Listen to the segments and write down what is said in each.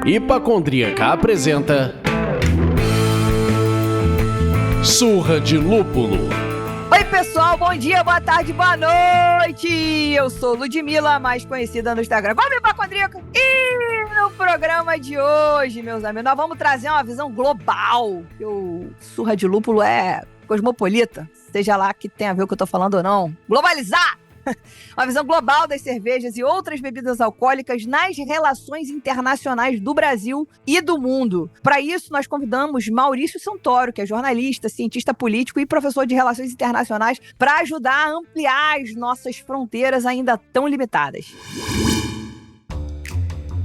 Hipacondríaca apresenta Surra de Lúpulo. Oi pessoal, bom dia, boa tarde, boa noite! Eu sou Ludmilla, mais conhecida no Instagram como Hipacondríaca. E no programa de hoje, meus amigos, nós vamos trazer uma visão global. O Surra de Lúpulo é cosmopolita, seja lá que tenha a ver o que eu tô falando ou não. Globalizar! Uma visão global das cervejas e outras bebidas alcoólicas nas relações internacionais do Brasil e do mundo. Para isso, nós convidamos Maurício Santoro, que é jornalista, cientista político e professor de relações internacionais, para ajudar a ampliar as nossas fronteiras ainda tão limitadas.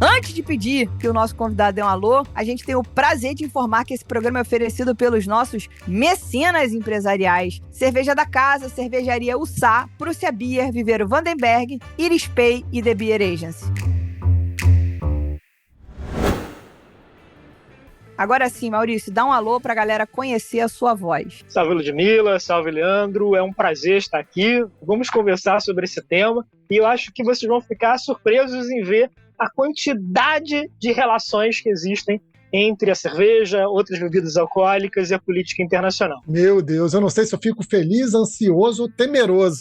Antes de pedir que o nosso convidado dê um alô, a gente tem o prazer de informar que esse programa é oferecido pelos nossos mecenas empresariais. Cerveja da Casa, Cervejaria Ussá, Prússia Beer, Viveiro Vandenberg, Iris Pay e The Beer Agency. Agora sim, Maurício, dá um alô pra galera conhecer a sua voz. Salve Ludmilla, salve Leandro, é um prazer estar aqui. Vamos conversar sobre esse tema e eu acho que vocês vão ficar surpresos em ver a quantidade de relações que existem entre a cerveja, outras bebidas alcoólicas e a política internacional. Meu Deus, eu não sei se eu fico feliz, ansioso ou temeroso.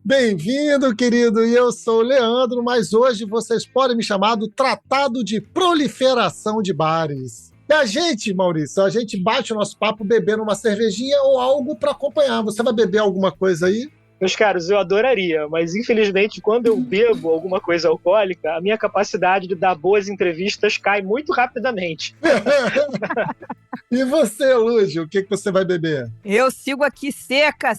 Bem-vindo, querido, e eu sou o Leandro, mas hoje vocês podem me chamar do Tratado de Proliferação de Bares. E a gente, Maurício, a gente bate o nosso papo bebendo uma cervejinha ou algo para acompanhar. Você vai beber alguma coisa aí? Meus caros, eu adoraria, mas infelizmente quando eu bebo alguma coisa alcoólica, a minha capacidade de dar boas entrevistas cai muito rapidamente. E você, Lúcio, o que você vai beber? Eu sigo aqui seca.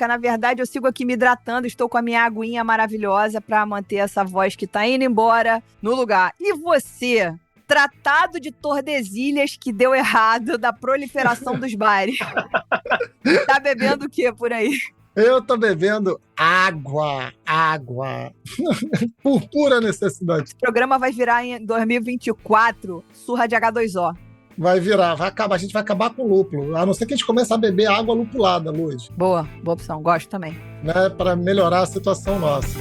Na verdade, eu sigo aqui me hidratando. Estou com a minha aguinha maravilhosa para manter essa voz que tá indo embora no lugar. E você? Tratado de Tordesilhas que deu errado da proliferação dos bares. Tá bebendo o que por aí? Eu tô bebendo água. Por pura necessidade. Esse programa vai virar em 2024 surra de H2O. Vai virar, vai acabar. A gente vai acabar com o lúpulo. A não ser que a gente comece a beber água lupulada, Luz. Boa opção. Gosto também. Né, para melhorar a situação nossa.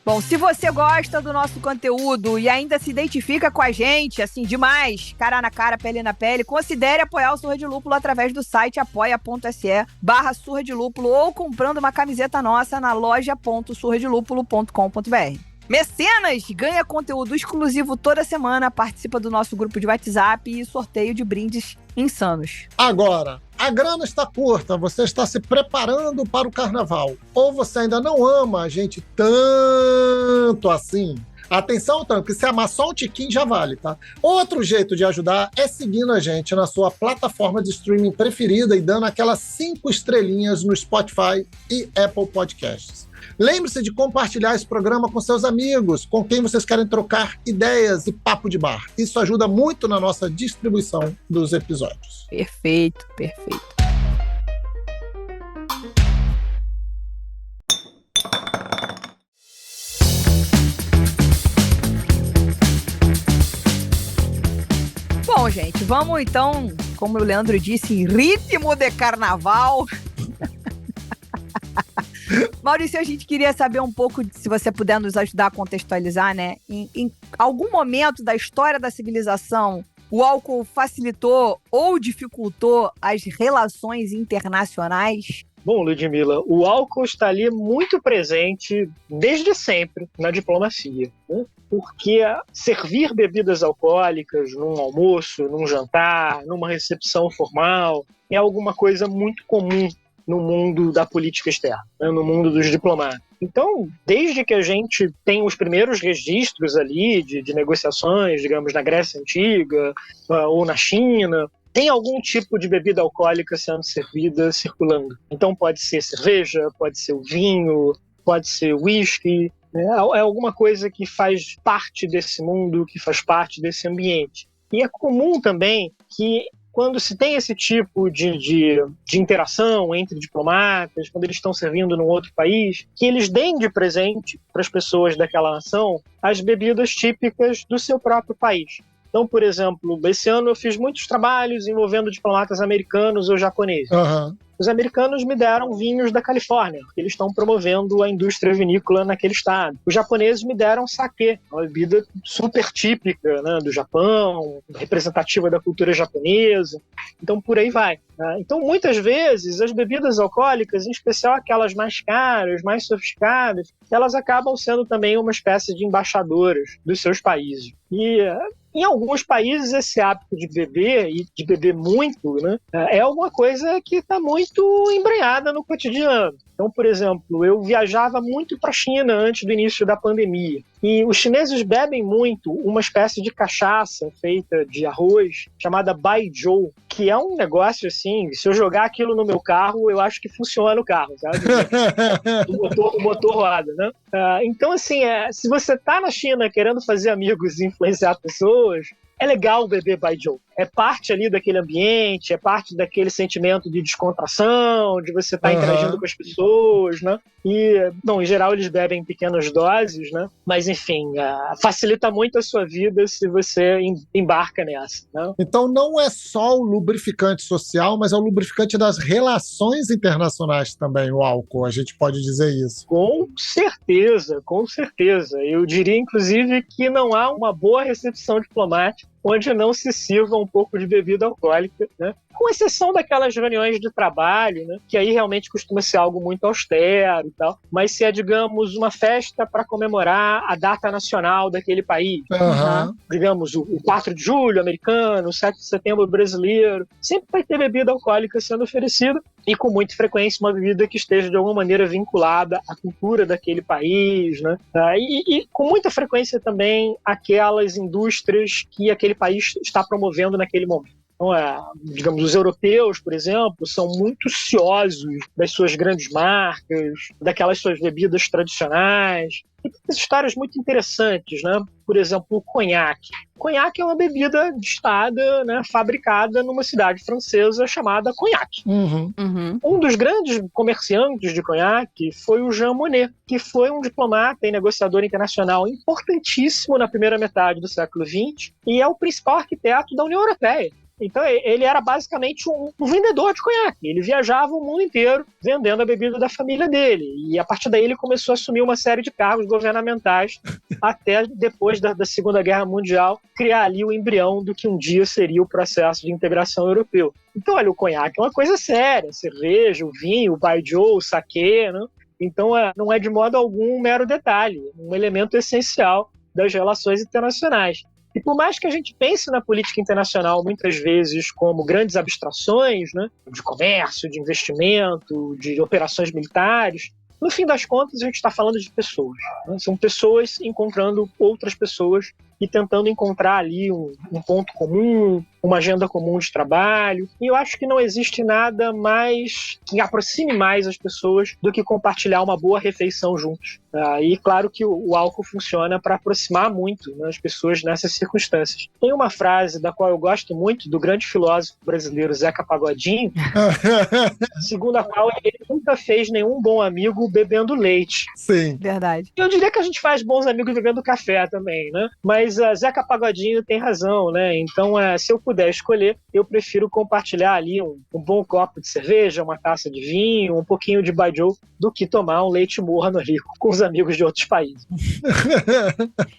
Bom, se você gosta do nosso conteúdo e ainda se identifica com a gente, assim, demais, cara na cara, pele na pele, considere apoiar o Surra de Lúpulo através do site apoia.se/surra de lúpulo ou comprando uma camiseta nossa na loja.surradelúpulo.com.br. Mecenas ganha conteúdo exclusivo toda semana, participa do nosso grupo de WhatsApp e sorteio de brindes insanos. Agora, a grana está curta, você está se preparando para o carnaval. Ou você ainda não ama a gente tanto assim. Atenção, tanto que se amar só um tiquinho já vale, tá? Outro jeito de ajudar é seguindo a gente na sua plataforma de streaming preferida e dando aquelas 5 estrelinhas no Spotify e Apple Podcasts. Lembre-se de compartilhar esse programa com seus amigos, com quem vocês querem trocar ideias e papo de bar. Isso ajuda muito na nossa distribuição dos episódios. Perfeito. Bom, gente, vamos então, como o Leandro disse, em ritmo de carnaval. Maurício, a gente queria saber um pouco, se você puder nos ajudar a contextualizar, né? Em algum momento da história da civilização, o álcool facilitou ou dificultou as relações internacionais? Bom, Ludmilla, o álcool está ali muito presente desde sempre na diplomacia, né? Porque servir bebidas alcoólicas num almoço, num jantar, numa recepção formal, é alguma coisa muito comum no mundo da política externa, né, no mundo dos diplomatas. Então, desde que a gente tem os primeiros registros ali de negociações, digamos, na Grécia Antiga ou na China, tem algum tipo de bebida alcoólica sendo servida, circulando. Então pode ser cerveja, pode ser o vinho, pode ser whisky, né? É alguma coisa que faz parte desse mundo, que faz parte desse ambiente. E é comum também que quando se tem esse tipo de interação entre diplomatas, quando eles estão servindo num outro país, que eles deem de presente para as pessoas daquela nação as bebidas típicas do seu próprio país. Então, por exemplo, esse ano eu fiz muitos trabalhos envolvendo diplomatas americanos ou japoneses. Aham. Os americanos me deram vinhos da Califórnia, porque eles estão promovendo a indústria vinícola naquele estado. Os japoneses me deram saquê, uma bebida super típica, né, do Japão, representativa da cultura japonesa. Então, por aí vai. Né? Então, muitas vezes, as bebidas alcoólicas, em especial aquelas mais caras, mais sofisticadas, elas acabam sendo também uma espécie de embaixadoras dos seus países. E em alguns países, esse hábito de beber, e de beber muito, né, é alguma coisa que está muito embrenhada no cotidiano. Então, por exemplo, eu viajava muito para a China antes do início da pandemia. E os chineses bebem muito uma espécie de cachaça feita de arroz, chamada Baijiu, que é um negócio assim, se eu jogar aquilo no meu carro, eu acho que funciona o carro, sabe? O motor roda, né? Então, assim, se você está na China querendo fazer amigos e influenciar pessoas, é legal beber Baijiu. É parte ali daquele ambiente, é parte daquele sentimento de descontração, de você estar interagindo com as pessoas, né? E, bom, em geral eles bebem em pequenas doses, né? Mas, enfim, facilita muito a sua vida se você embarca nessa, né? Então não é só o lubrificante social, mas é o lubrificante das relações internacionais também, o álcool, a gente pode dizer isso. Com certeza, com certeza. Eu diria, inclusive, que não há uma boa recepção diplomática onde não se sirva um pouco de bebida alcoólica, né? Com exceção daquelas reuniões de trabalho, né? Que aí realmente costuma ser algo muito austero e tal, mas se é, digamos, uma festa para comemorar a data nacional daquele país, digamos, o 4 de julho americano, o 7 de setembro brasileiro, sempre vai ter bebida alcoólica sendo oferecida, e com muita frequência uma bebida que esteja de alguma maneira vinculada à cultura daquele país, né? E com muita frequência também aquelas indústrias que aquele país está promovendo naquele momento. Então, digamos, os europeus, por exemplo, são muito ciosos das suas grandes marcas, daquelas suas bebidas tradicionais. E tem histórias muito interessantes, né? Por exemplo, o conhaque. O conhaque é uma bebida de Estado, né, fabricada numa cidade francesa chamada Cognac. Um dos grandes comerciantes de conhaque foi o Jean Monnet, que foi um diplomata e negociador internacional importantíssimo na primeira metade do século XX e é o principal arquiteto da União Europeia. Então ele era basicamente um vendedor de conhaque. Ele viajava o mundo inteiro vendendo a bebida da família dele. E a partir daí ele começou a assumir uma série de cargos governamentais até depois da Segunda Guerra Mundial criar ali o embrião do que um dia seria o processo de integração europeu. Então, olha, o conhaque é uma coisa séria. A cerveja, o vinho, o baijiu, o saquê, né? Então não é de modo algum um mero detalhe, um elemento essencial das relações internacionais. E por mais que a gente pense na política internacional muitas vezes como grandes abstrações, né, de comércio, de investimento, de operações militares, no fim das contas a gente está falando de pessoas. Né? São pessoas encontrando outras pessoas e tentando encontrar ali um ponto comum, uma agenda comum de trabalho. E eu acho que não existe nada mais que aproxime mais as pessoas do que compartilhar uma boa refeição juntos. E claro que o álcool funciona para aproximar muito, né, as pessoas nessas circunstâncias. Tem uma frase da qual eu gosto muito, do grande filósofo brasileiro Zeca Pagodinho, segundo a qual ele nunca fez nenhum bom amigo bebendo leite. Sim. Verdade. Eu diria que a gente faz bons amigos bebendo café também, né? Mas Zeca Pagodinho tem razão, né? Então, se eu puder escolher, eu prefiro compartilhar ali um bom copo de cerveja, uma taça de vinho, um pouquinho de baijiu, do que tomar um leite morno ali com os amigos de outros países.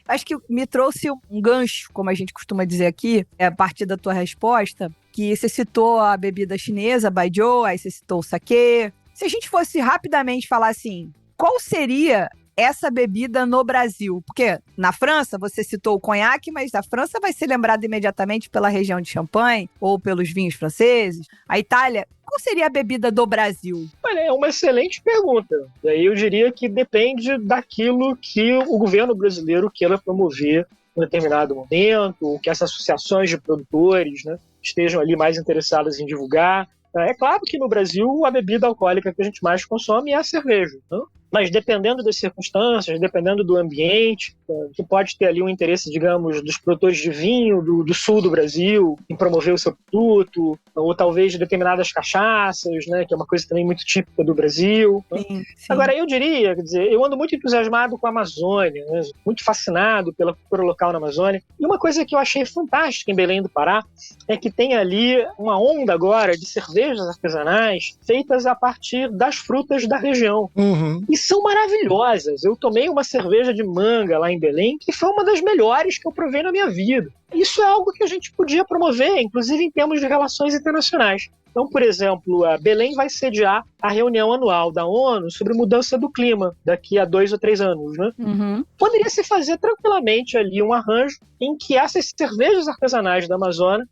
Acho que me trouxe um gancho, como a gente costuma dizer aqui, a partir da tua resposta, que você citou a bebida chinesa, baijiu, aí você citou o saquê. Se a gente fosse rapidamente falar assim, qual seria essa bebida no Brasil? Porque na França, você citou o conhaque, mas a França vai ser lembrada imediatamente pela região de Champagne ou pelos vinhos franceses. A Itália, qual seria a bebida do Brasil? Olha, é uma excelente pergunta. E aí eu diria que depende daquilo que o governo brasileiro queira promover em um determinado momento, ou que essas associações de produtores, né, estejam ali mais interessadas em divulgar. É claro que no Brasil a bebida alcoólica que a gente mais consome é a cerveja, né? Mas dependendo das circunstâncias, dependendo do ambiente, que pode ter ali um interesse, digamos, dos produtores de vinho do sul do Brasil, em promover o seu produto, ou talvez de determinadas cachaças, né, que é uma coisa também muito típica do Brasil. Sim. Agora, eu diria, quer dizer, eu ando muito entusiasmado com a Amazônia, né, muito fascinado pela cultura local na Amazônia. E uma coisa que eu achei fantástica em Belém do Pará é que tem ali uma onda agora de cervejas artesanais feitas a partir das frutas da região. Uhum. E são maravilhosas. Eu tomei uma cerveja de manga lá em Belém, que foi uma das melhores que eu provei na minha vida. Isso é algo que a gente podia promover, inclusive em termos de relações internacionais. Então, por exemplo, a Belém vai sediar a reunião anual da ONU sobre mudança do clima daqui a 2 ou 3 anos, né? Uhum. Poderia se fazer tranquilamente ali um arranjo em que essas cervejas artesanais da Amazônia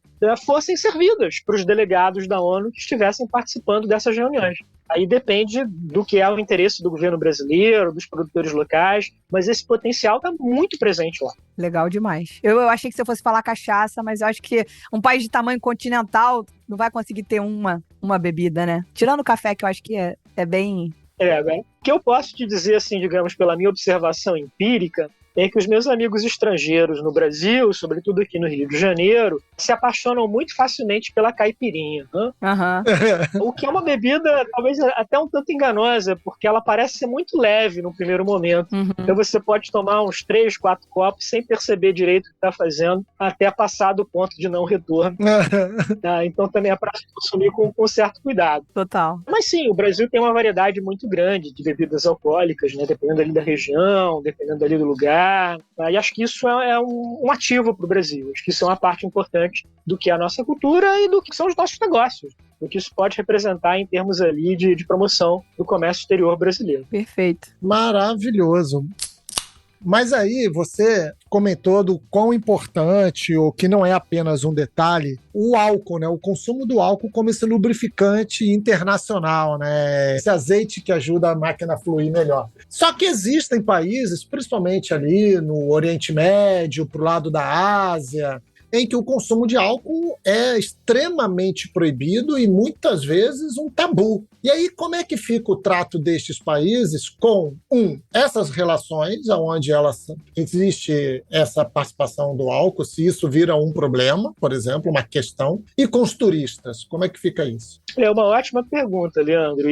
fossem servidas para os delegados da ONU que estivessem participando dessas reuniões. Aí depende do que é o interesse do governo brasileiro, dos produtores locais, mas esse potencial está muito presente lá. Legal demais. Eu achei que você fosse falar cachaça, mas eu acho que um país de tamanho continental não vai conseguir ter uma bebida, né? Tirando o café, que eu acho que é bem... Agora, o que eu posso te dizer, assim, digamos, pela minha observação empírica, é que os meus amigos estrangeiros no Brasil, sobretudo aqui no Rio de Janeiro, se apaixonam muito facilmente pela caipirinha. Né? Uhum. O que é uma bebida talvez até um tanto enganosa, porque ela parece ser muito leve no primeiro momento. Uhum. Então você pode tomar uns 3, 4 copos sem perceber direito o que está fazendo, até passar do ponto de não retorno. Então também é para consumir com certo cuidado. Total. Mas sim, o Brasil tem uma variedade muito grande de bebidas alcoólicas, né? Dependendo ali da região, dependendo ali do lugar. E acho que isso é um ativo para o Brasil. Acho que isso é uma parte importante do que é a nossa cultura e do que são os nossos negócios. Do que isso pode representar em termos ali de promoção do comércio exterior brasileiro. Perfeito. Maravilhoso. Mas aí você comentou do quão importante, ou que não é apenas um detalhe, o álcool, né? O consumo do álcool como esse lubrificante internacional, né? Esse azeite que ajuda a máquina a fluir melhor. Só que existem países, principalmente ali no Oriente Médio, pro lado da Ásia, em que o consumo de álcool é extremamente proibido e muitas vezes um tabu. E aí, como é que fica o trato destes países com, essas relações, onde existe essa participação do álcool, se isso vira um problema, por exemplo, uma questão, e com os turistas, como é que fica isso? É uma ótima pergunta, Leandro,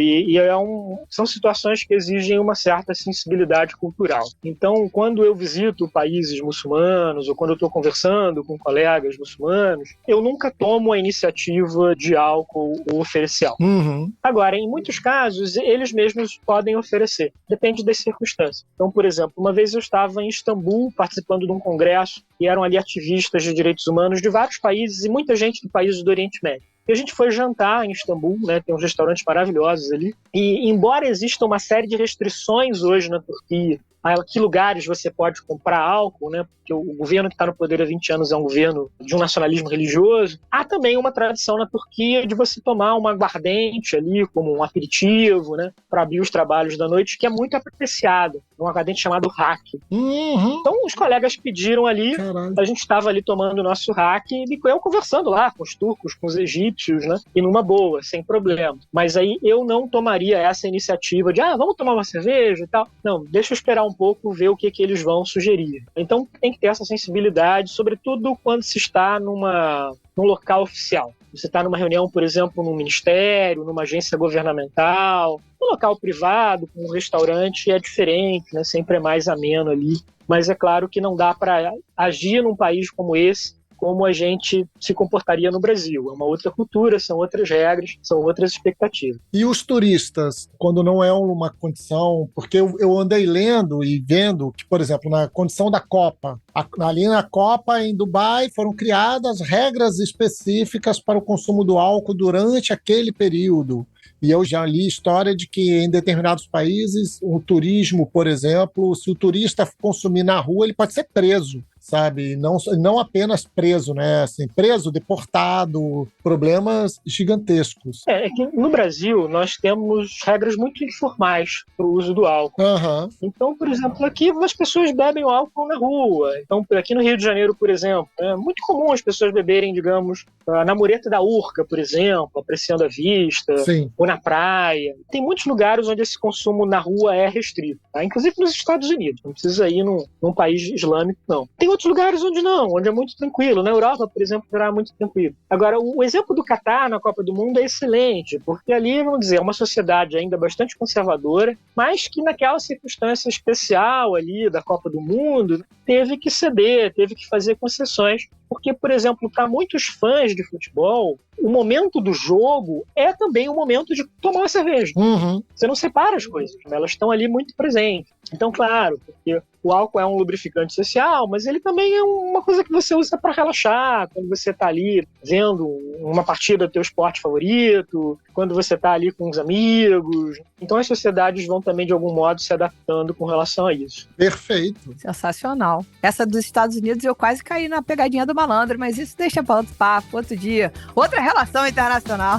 são situações que exigem uma certa sensibilidade cultural. Então, quando eu visito países muçulmanos, ou quando eu estou conversando com colegas muçulmanos, eu nunca tomo a iniciativa de álcool ou oferecer álcool. Uhum. Agora, em muitos casos, eles mesmos podem oferecer. Depende das circunstâncias. Então, por exemplo, uma vez eu estava em Istambul participando de um congresso e eram ali ativistas de direitos humanos de vários países e muita gente de países do Oriente Médio. E a gente foi jantar em Istambul, né? Tem uns restaurantes maravilhosos ali. E embora exista uma série de restrições hoje na Turquia, a que lugares você pode comprar álcool, né? Porque o governo que está no poder há 20 anos é um governo de um nacionalismo religioso. Há também uma tradição na Turquia de você tomar uma aguardente ali como um aperitivo, né? Para abrir os trabalhos da noite, que é muito apreciada. Um aguardente chamado raki. Uhum. Então os colegas pediram ali, Caralho. a gente estava ali tomando o nosso raki e eu conversando lá com os turcos, com os egípcios, né? E numa boa, sem problema. Mas aí eu não tomaria essa iniciativa de vamos tomar uma cerveja e tal. Não, deixa eu esperar um pouco, ver o que eles vão sugerir. Então tem que ter essa sensibilidade, sobretudo quando se está num local oficial. Você está numa reunião, por exemplo, num ministério, numa agência governamental, num local privado, com um restaurante, é diferente, né? Sempre é mais ameno ali. Mas é claro que não dá para agir num país como esse como a gente se comportaria no Brasil. É uma outra cultura, são outras regras, são outras expectativas. E os turistas, quando não é uma condição... Porque eu andei lendo e vendo que, por exemplo, na condição da Copa, ali na Copa, em Dubai, foram criadas regras específicas para o consumo do álcool durante aquele período. E eu já li história de que em determinados países, o turismo, por exemplo, se o turista consumir na rua, ele pode ser preso sabe? Não apenas preso, né? Assim, preso, deportado, problemas gigantescos. É que no Brasil nós temos regras muito informais para o uso do álcool. Aham. Então, por exemplo, aqui as pessoas bebem o álcool na rua. Então, aqui no Rio de Janeiro, por exemplo, é muito comum as pessoas beberem, digamos, na mureta da Urca, por exemplo, apreciando a vista, Sim. ou na praia. Tem muitos lugares onde esse consumo na rua é restrito, tá? Inclusive nos Estados Unidos. Não precisa ir num país islâmico, não. Tem outros lugares onde não, onde é muito tranquilo. Na Europa, por exemplo, será muito tranquilo. Agora, o exemplo do Catar na Copa do Mundo é excelente, porque ali, vamos dizer, é uma sociedade ainda bastante conservadora, mas que naquela circunstância especial ali da Copa do Mundo, teve que ceder, teve que fazer concessões, porque, por exemplo, para muitos fãs de futebol, o momento do jogo é também o momento de tomar uma cerveja. Uhum. Você não separa as coisas, né? Elas estão ali muito presentes. Então, claro, porque o álcool é um lubrificante social, mas ele também é uma coisa que você usa para relaxar, quando você está ali vendo uma partida do teu esporte favorito, quando você está ali com os amigos. Então as sociedades vão também, de algum modo, se adaptando com relação a isso. Perfeito. Sensacional. Essa dos Estados Unidos eu quase caí na pegadinha do malandro, mas isso deixa para outro papo, outro dia. Outra relação internacional.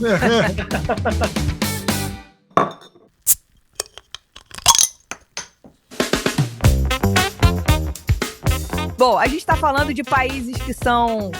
Bom, a gente está falando de países que são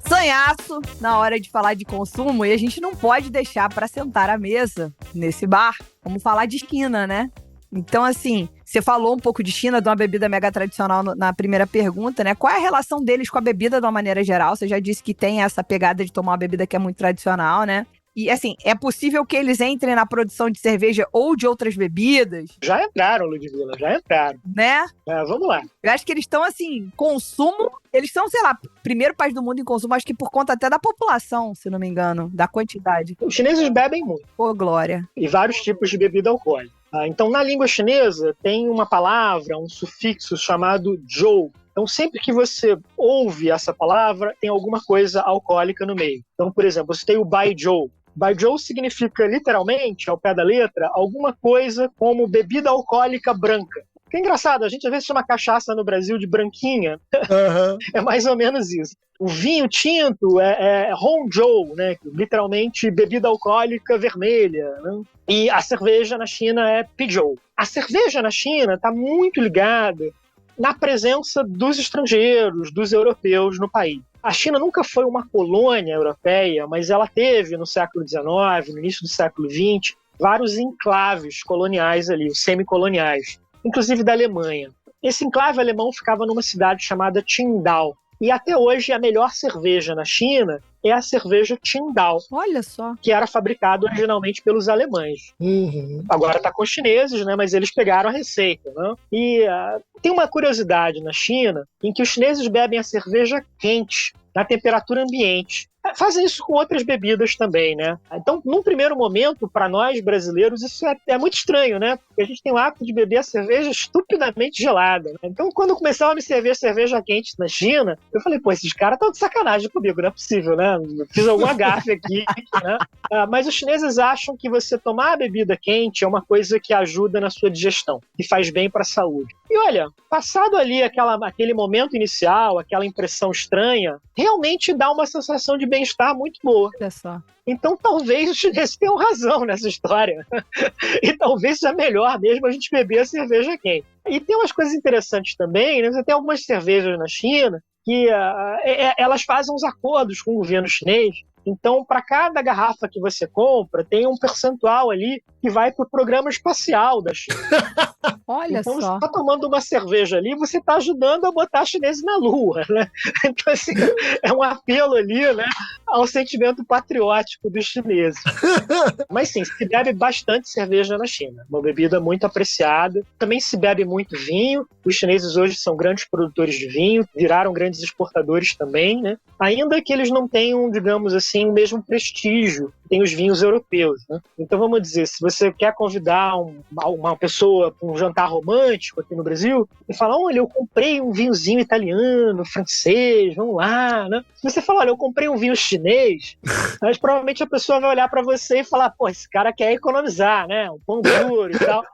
sanhaço na hora de falar de consumo e a gente não pode deixar para sentar à mesa nesse bar. Vamos falar de China, né? Então, assim, você falou um pouco de China, de uma bebida mega tradicional na primeira pergunta, né? Qual é a relação deles com a bebida de uma maneira geral? Você já disse que tem essa pegada de tomar uma bebida que é muito tradicional, né? E, assim, é possível que eles entrem na produção de cerveja ou de outras bebidas? Já entraram, Ludmilla, já entraram. Né? Vamos lá. Eu acho que eles estão, assim, consumo... Eles são, sei lá, primeiro país do mundo em consumo, acho que por conta até da população, se não me engano, da quantidade. Os chineses bebem muito. Ô, glória. E vários tipos de bebida alcoólica. Então, na língua chinesa, tem uma palavra, um sufixo chamado zhou. Então, sempre que você ouve essa palavra, tem alguma coisa alcoólica no meio. Então, por exemplo, você tem o baizhou. Baizhou significa, literalmente, ao pé da letra, alguma coisa como bebida alcoólica branca. Que é engraçado, a gente às vezes chama cachaça no Brasil de branquinha. Uhum. É mais ou menos isso. O vinho tinto é Hongzhou, né? Literalmente bebida alcoólica vermelha. Né? E a cerveja na China é Pizhou. A cerveja na China está muito ligada na presença dos estrangeiros, dos europeus no país. A China nunca foi uma colônia europeia, mas ela teve no século XIX, no início do século XX, vários enclaves coloniais ali, os semicoloniais, inclusive da Alemanha. Esse enclave alemão ficava numa cidade chamada Qingdao. E até hoje a melhor cerveja na China é a cerveja Qingdao. Olha só. Que era fabricada originalmente pelos alemães. Uhum. Agora está com os chineses, né? Mas eles pegaram a receita. Né? E tem uma curiosidade na China em que os chineses bebem a cerveja quente, na temperatura ambiente. Fazem isso com outras bebidas também, né? Então, num primeiro momento, para nós brasileiros, isso é muito estranho, né? Porque a gente tem o hábito de beber a cerveja estupidamente gelada. Né? Então, quando começaram a me servir cerveja quente na China, eu falei, pô, esses caras estão de sacanagem comigo, não é possível, né? Fiz alguma gafe aqui, né? Mas os chineses acham que você tomar a bebida quente é uma coisa que ajuda na sua digestão, que faz bem para a saúde. E olha, passado ali aquele momento inicial, aquela impressão estranha, realmente dá uma sensação de bem-estar muito boa. Olha só. Então talvez os chineses tenham razão nessa história. E talvez seja melhor mesmo a gente beber a cerveja quente. E tem umas coisas interessantes também, né? Você tem algumas cervejas na China que elas fazem uns acordos com o governo chinês. Então, para cada garrafa que você compra, tem um percentual ali que vai para o programa espacial da China. Olha então, só. você está tomando uma cerveja ali, você está ajudando a botar chineses na Lua, né? Então, assim, é um apelo ali, né, ao sentimento patriótico dos chineses. Mas sim, se bebe bastante cerveja na China. Uma bebida muito apreciada. Também se bebe muito vinho. Os chineses hoje são grandes produtores de vinho, viraram grandes exportadores também, né? Ainda que eles não tenham, digamos assim, o mesmo prestígio que tem os vinhos europeus, né? Então, vamos dizer, se você quer convidar uma pessoa para um jantar romântico aqui no Brasil e falar, olha, eu comprei um vinhozinho italiano, francês, vamos lá, né? Se você falar, olha, eu comprei um vinho chinês, mas provavelmente a pessoa vai olhar para você e falar, pô, esse cara quer economizar, né? Um pão duro e tal.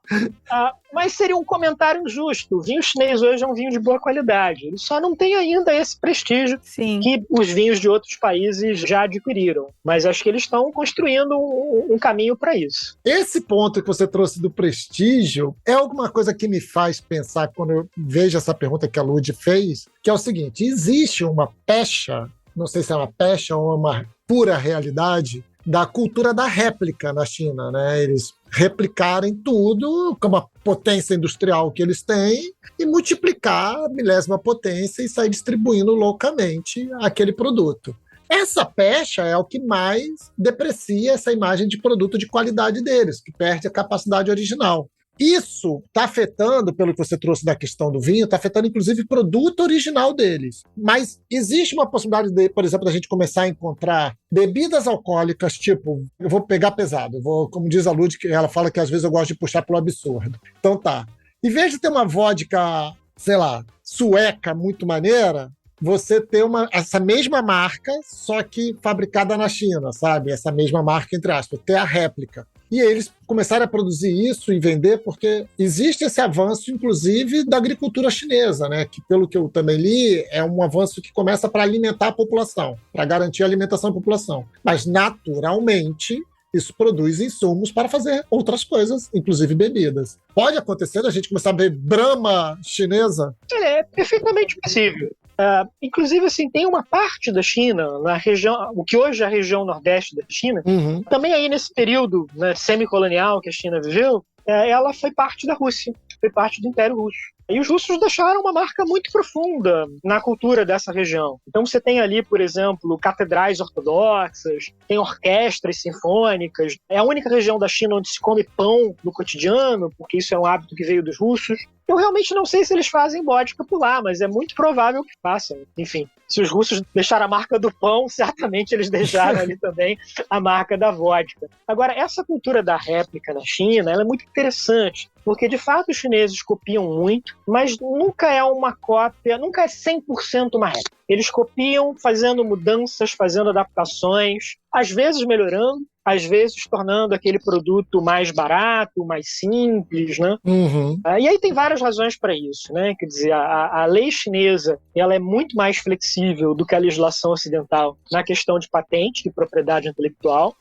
Mas seria um comentário justo. O vinho chinês hoje é um vinho de boa qualidade. Ele só não tem ainda esse prestígio Sim. que os vinhos de outros países já adquiriram. Mas acho que eles estão construindo um caminho para isso. Esse ponto que você trouxe do prestígio é alguma coisa que me faz pensar quando eu vejo essa pergunta que a Lud fez, que é o seguinte: existe uma pecha, não sei se é uma pecha ou uma pura realidade, da cultura da réplica na China, né? Eles replicarem tudo com a potência industrial que eles têm e multiplicar a milésima potência e sair distribuindo loucamente aquele produto. Essa pecha é o que mais deprecia essa imagem de produto de qualidade deles, que perde a capacidade original. Isso está afetando, pelo que você trouxe da questão do vinho, está afetando inclusive o produto original deles. Mas existe uma possibilidade, por exemplo, da gente começar a encontrar bebidas alcoólicas, tipo, eu vou pegar pesado, como diz a Lud, que ela fala que às vezes eu gosto de puxar pelo absurdo. Então tá, em vez de ter uma vodka, sei lá, sueca muito maneira, você ter essa mesma marca, só que fabricada na China, sabe? Essa mesma marca, entre aspas, ter a réplica. E eles começaram a produzir isso e vender porque existe esse avanço, inclusive, da agricultura chinesa, né? Que, pelo que eu também li, é um avanço que começa para alimentar a população, para garantir a alimentação da população. Mas, naturalmente, isso produz insumos para fazer outras coisas, inclusive bebidas. Pode acontecer da gente começar a ver Brahma chinesa? É perfeitamente possível. Inclusive, assim, tem uma parte da China, na região, o que hoje é a região nordeste da China, também aí nesse período, né, semicolonial que a China viveu, ela foi parte da Rússia, foi parte do Império Russo. E os russos deixaram uma marca muito profunda na cultura dessa região. Então você tem ali, por exemplo, catedrais ortodoxas, tem orquestras sinfônicas. É a única região da China onde se come pão no cotidiano, porque isso é um hábito que veio dos russos. Eu realmente não sei se eles fazem vodka por lá, mas é muito provável que façam. Enfim, se os russos deixaram a marca do pão, certamente eles deixaram ali também a marca da vodka. Agora, essa cultura da réplica na China, ela é muito interessante, porque de fato os chineses copiam muito, mas nunca é uma cópia, nunca é 100% uma réplica. Eles copiam fazendo mudanças, fazendo adaptações, às vezes melhorando, às vezes tornando aquele produto mais barato, mais simples, né? E aí tem várias razões para isso, né? Quer dizer, a lei chinesa, ela é muito mais flexível do que a legislação ocidental na questão de patente e propriedade intelectual.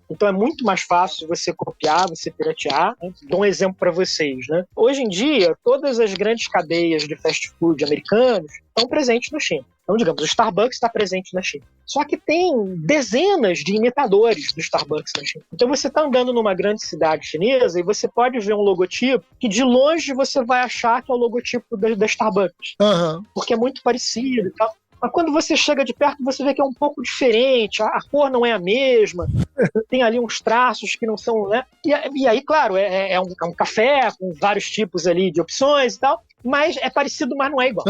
Então é muito mais fácil você copiar, você piratear, né? Dou um exemplo para vocês, né? Hoje em dia, todas as grandes cadeias de fast food americanos estão presentes na China. Então, digamos, o Starbucks está presente na China. Só que tem dezenas de imitadores do Starbucks na China. Então você está andando numa grande cidade chinesa e você pode ver um logotipo que de longe você vai achar que é o logotipo da Starbucks. Porque é muito parecido e tal. Mas quando você chega de perto, você vê que é um pouco diferente, a cor não é a mesma, tem ali uns traços que não são, né? E aí, claro, é um café com vários tipos ali de opções e tal, mas é parecido, mas não é igual.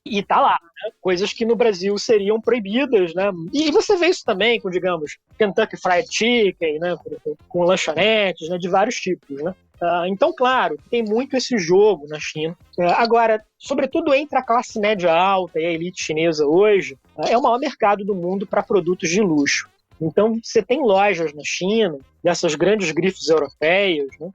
E tá lá, né? Coisas que no Brasil seriam proibidas, né? E você vê isso também com, digamos, Kentucky Fried Chicken, né? Com lanchonetes, né? De vários tipos, né? Então, claro, tem muito esse jogo na China. Agora, sobretudo entre a classe média alta e a elite chinesa hoje, é o maior mercado do mundo para produtos de luxo. Então, você tem lojas na China, dessas grandes grifes europeias, né?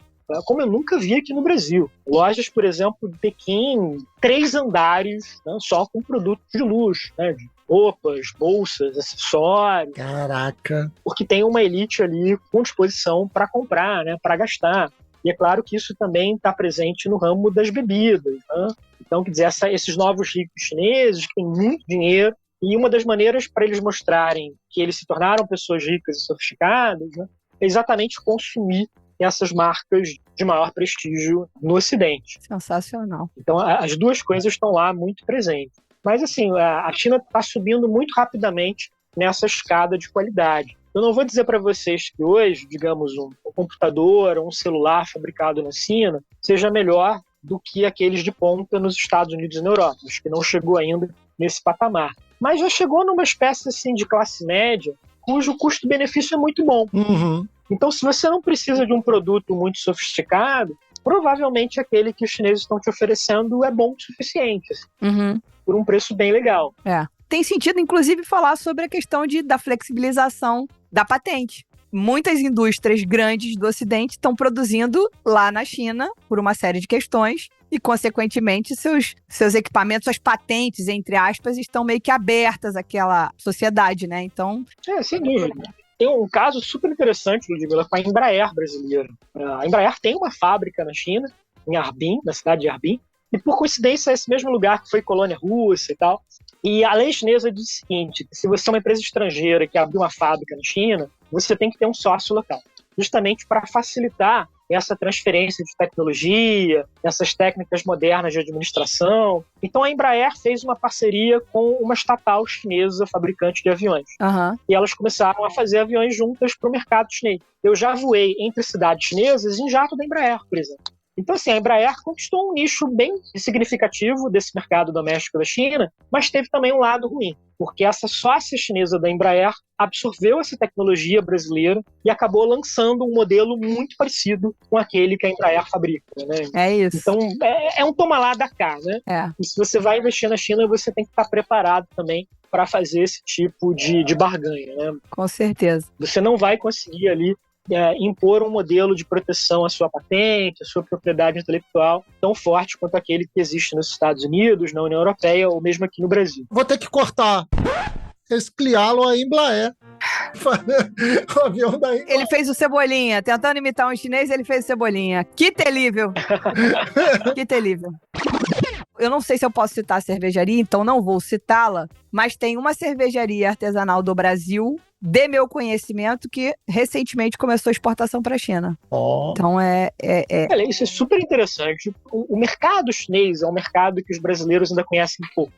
Como eu nunca vi aqui no Brasil. Lojas, por exemplo, de Pequim, 3 andares, né? Só com produtos de luxo, né? De roupas, bolsas, acessórios. Caraca! Porque tem uma elite ali com disposição para comprar, né? Para gastar. E é claro que isso também está presente no ramo das bebidas, né? Então, quer dizer, esses novos ricos chineses que têm muito dinheiro, e uma das maneiras para eles mostrarem que eles se tornaram pessoas ricas e sofisticadas, né, é exatamente consumir essas marcas de maior prestígio no Ocidente. Sensacional. Então, as duas coisas estão lá muito presentes. Mas, assim, a China está subindo muito rapidamente nessa escada de qualidade. Eu não vou dizer para vocês que hoje, digamos, um computador ou um celular fabricado na China seja melhor do que aqueles de ponta nos Estados Unidos e na Europa. Acho que não chegou ainda nesse patamar. Mas já chegou numa espécie assim, de classe média cujo custo-benefício é muito bom. Então, se você não precisa de um produto muito sofisticado, provavelmente aquele que os chineses estão te oferecendo é bom o suficiente, por um preço bem legal. Tem sentido, inclusive, falar sobre a questão da flexibilização da patente. muitas indústrias grandes do Ocidente estão produzindo lá na China por uma série de questões e, consequentemente, seus equipamentos, suas patentes, entre aspas, estão meio que abertas àquela sociedade, né? Então... Sem dúvida. Tem um caso super interessante, Ludmila, com a Embraer brasileira. A Embraer tem uma fábrica na China, em Harbin, na cidade de Harbin, e por coincidência é esse mesmo lugar que foi colônia russa e tal. E a lei chinesa diz o seguinte, que se você é uma empresa estrangeira que abriu uma fábrica na China, você tem que ter um sócio local, justamente para facilitar essa transferência de tecnologia, essas técnicas modernas de administração. Então a Embraer fez uma parceria com uma estatal chinesa fabricante de aviões. E elas começaram a fazer aviões juntas para o mercado chinês. Eu já voei entre cidades chinesas em jato da Embraer, por exemplo. Então, assim, a Embraer conquistou um nicho bem significativo desse mercado doméstico da China, mas teve também um lado ruim, porque essa sócia chinesa da Embraer absorveu essa tecnologia brasileira e acabou lançando um modelo muito parecido com aquele que a Embraer fabrica, né? É isso. Então, é um toma lá da cá, né? E se você vai investir na China, você tem que estar preparado também para fazer esse tipo de barganha, né? Com certeza. Você não vai conseguir ali impor um modelo de proteção à sua patente, à sua propriedade intelectual tão forte quanto aquele que existe nos Estados Unidos, na União Europeia ou mesmo aqui no Brasil. Vou ter que cortar. Eles criaram a Embraer. O avião da Embraer. Ele fez o Cebolinha. Tentando imitar um chinês, ele fez o Cebolinha. Que terrível. Que terrível. Eu não sei se eu posso citar a cervejaria, então não vou citá-la, mas tem uma cervejaria artesanal do Brasil, de meu conhecimento, que recentemente começou a exportação para a China. Então Olha, isso é super interessante. O mercado chinês é um mercado que os brasileiros ainda conhecem pouco,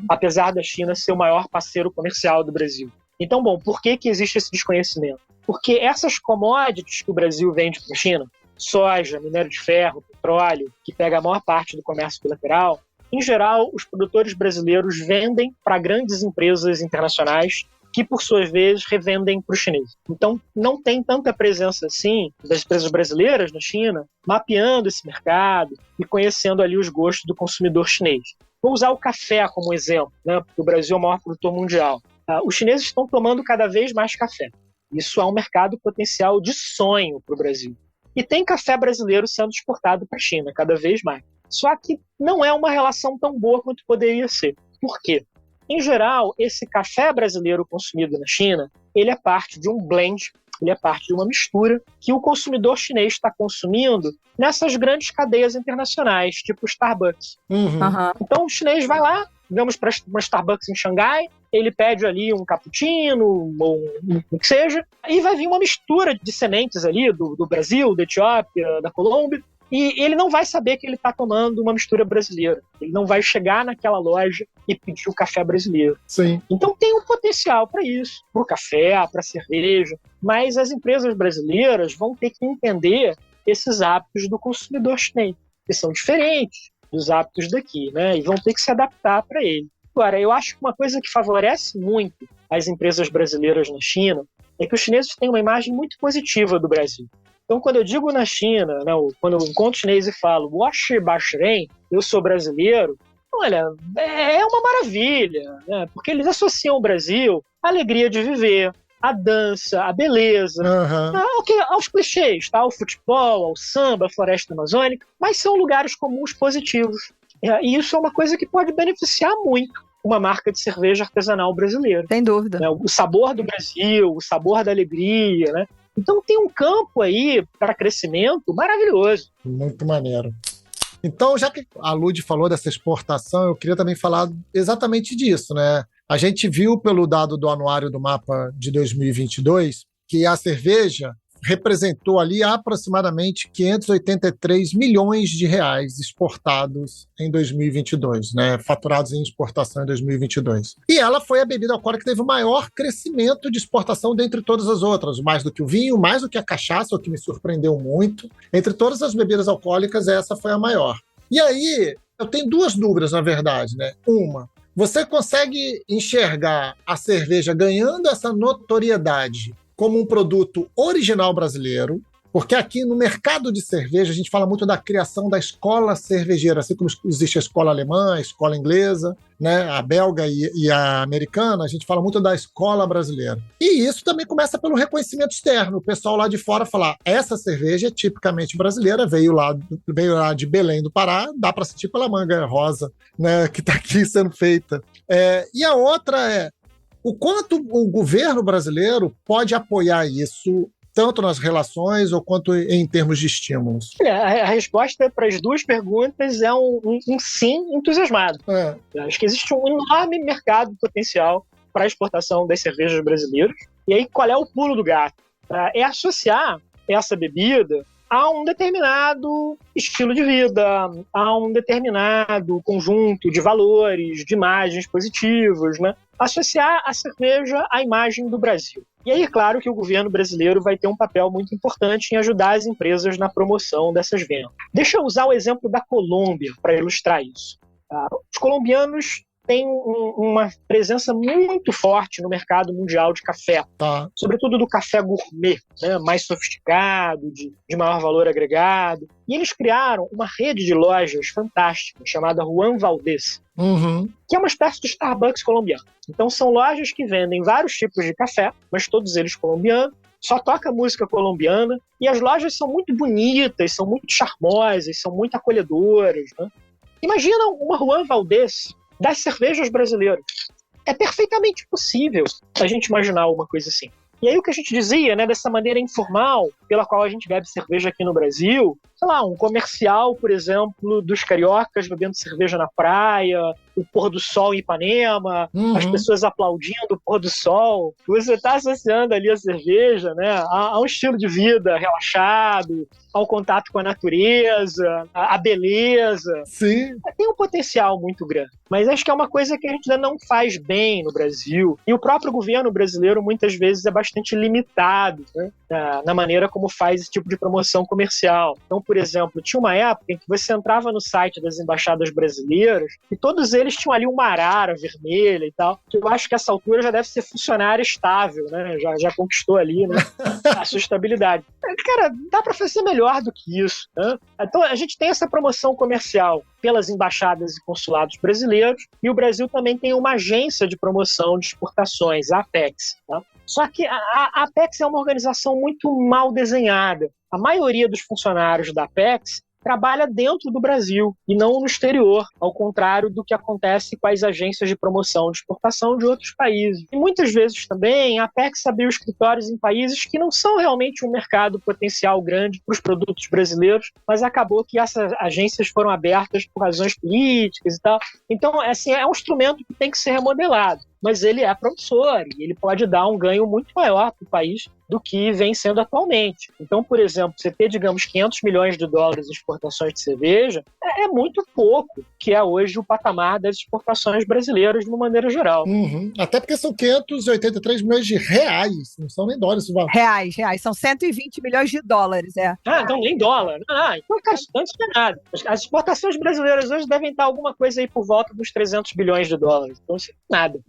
apesar da China ser o maior parceiro comercial do Brasil. Então, bom, por que existe esse desconhecimento? Porque essas commodities que o Brasil vende para a China, soja, minério de ferro, petróleo, que pega a maior parte do comércio bilateral, em geral, os produtores brasileiros vendem para grandes empresas internacionais que, por suas vezes, revendem para os chineses. Então, não tem tanta presença assim das empresas brasileiras na China, mapeando esse mercado e conhecendo ali os gostos do consumidor chinês. Vou usar o café como exemplo, né, porque o Brasil é o maior produtor mundial. Os chineses estão tomando cada vez mais café. Isso é um mercado potencial de sonho para o Brasil. E tem café brasileiro sendo exportado para a China, cada vez mais. Só que não é uma relação tão boa quanto poderia ser. Por quê? Em geral, esse café brasileiro consumido na China, ele é parte de um blend, ele é parte de uma mistura que o consumidor chinês está consumindo nessas grandes cadeias internacionais, tipo Starbucks. Então o chinês vai lá, vamos para uma Starbucks em Xangai, ele pede ali um cappuccino, ou o que seja, e vai vir uma mistura de sementes ali do Brasil, da Etiópia, da Colômbia, e ele não vai saber que ele está tomando uma mistura brasileira. Ele não vai chegar naquela loja e pedir o café brasileiro. Sim. Então tem um potencial para isso, para o café, para a cerveja, mas as empresas brasileiras vão ter que entender esses hábitos do consumidor chinês, que são diferentes dos hábitos daqui, né? E vão ter que se adaptar para ele. Agora, eu acho que uma coisa que favorece muito as empresas brasileiras na China é que os chineses têm uma imagem muito positiva do Brasil. Então, quando eu digo na China, né, quando eu encontro chinês e falo "Woshi Bashren", eu sou brasileiro, olha, é uma maravilha, né? Porque eles associam o Brasil à alegria de viver, à dança, à beleza, aos clichês, tá? Ao futebol, ao samba, à floresta amazônica, mas são lugares comuns positivos. E isso é uma coisa que pode beneficiar muito uma marca de cerveja artesanal brasileira. Sem dúvida. Né? O sabor do Brasil, o sabor da alegria, né? Então tem um campo aí para crescimento maravilhoso. Muito maneiro. Então, já que a Lud falou dessa exportação, eu queria também falar exatamente disso, né? A gente viu pelo dado do Anuário do Mapa de 2022 que a cerveja representou ali aproximadamente 583 milhões de reais exportados em 2022, né? Faturados em exportação em 2022. E ela foi a bebida alcoólica que teve o maior crescimento de exportação dentre todas as outras, mais do que o vinho, mais do que a cachaça, o que me surpreendeu muito. Entre todas as bebidas alcoólicas, essa foi a maior. E aí, eu tenho duas dúvidas, na verdade, né? Uma, você consegue enxergar a cerveja ganhando essa notoriedade como um produto original brasileiro, Porque aqui no mercado de cerveja a gente fala muito da criação da escola cervejeira, assim como existe a escola alemã, a escola inglesa, né, a belga e a americana, a gente fala muito da escola brasileira. E isso também começa pelo reconhecimento externo. O pessoal lá de fora falar, essa cerveja é tipicamente brasileira, veio lá de Belém do Pará, dá para sentir pela manga rosa, né, que está aqui sendo feita. E a outra é o quanto o governo brasileiro pode apoiar isso, tanto nas relações ou quanto em termos de estímulos? A resposta para as duas perguntas é um sim entusiasmado. Acho que existe um enorme mercado potencial para a exportação das cervejas brasileiras. E aí, qual é o pulo do gato? É associar essa bebida a um determinado estilo de vida, a um determinado conjunto de valores, de imagens positivas, né? Associar a cerveja à imagem do Brasil. E aí, é claro que o governo brasileiro vai ter um papel muito importante em ajudar as empresas na promoção dessas vendas. Deixa eu usar o exemplo da Colômbia para ilustrar isso. Os colombianos têm uma presença muito forte no mercado mundial de café, sobretudo do café gourmet, né, mais sofisticado, de maior valor agregado. E eles criaram uma rede de lojas fantástica chamada Juan Valdez, que é uma espécie de Starbucks colombiano. Então são lojas que vendem vários tipos de café, mas todos eles colombianos, só toca música colombiana, e as lojas são muito bonitas, são muito charmosas, são muito acolhedoras, né? Imagina uma Juan Valdez das cervejas brasileiras. É perfeitamente possível a gente imaginar uma coisa assim. E aí o que a gente dizia, né, dessa maneira informal pela qual a gente bebe cerveja aqui no Brasil, sei lá, um comercial, por exemplo, dos cariocas bebendo cerveja na praia, o pôr do sol em Ipanema, as pessoas aplaudindo o pôr do sol. Você está associando ali a cerveja, né, a um estilo de vida relaxado, ao contato com a natureza, a beleza. Sim. Tem um potencial muito grande. Mas acho que é uma coisa que a gente ainda não faz bem no Brasil. E o próprio governo brasileiro, muitas vezes, é bastante limitado, né, na maneira como faz esse tipo de promoção comercial. Então, por exemplo, tinha uma época em que você entrava no site das embaixadas brasileiras e todos eles tinham ali uma arara vermelha e tal, que eu acho que essa altura já deve ser funcionário estável, né? Já conquistou ali, né, a sua estabilidade. Cara, dá para fazer melhor do que isso, né? Então, a gente tem essa promoção comercial pelas embaixadas e consulados brasileiros, e o Brasil também tem uma agência de promoção de exportações, a Apex, tá? Só que a Apex é uma organização muito mal desenhada. A maioria dos funcionários da Apex trabalha dentro do Brasil e não no exterior, ao contrário do que acontece com as agências de promoção de exportação de outros países. E muitas vezes também a Apex abriu escritórios em países que não são realmente um mercado potencial grande para os produtos brasileiros, mas acabou que essas agências foram abertas por razões políticas e tal. Então, assim, é um instrumento que tem que ser remodelado, mas ele é promissor e ele pode dar um ganho muito maior para o país do que vem sendo atualmente. Então, por exemplo, você ter, digamos, 500 milhões de dólares em exportações de cerveja é muito pouco, que é hoje o patamar das exportações brasileiras de uma maneira geral. Até porque são 583 milhões de reais, não são nem dólares. Reais, são 120 milhões de dólares, então nem dólar. Então, cara, isso não é nada. As exportações brasileiras hoje devem estar alguma coisa aí por volta dos 300 bilhões de dólares. Então, isso é nada.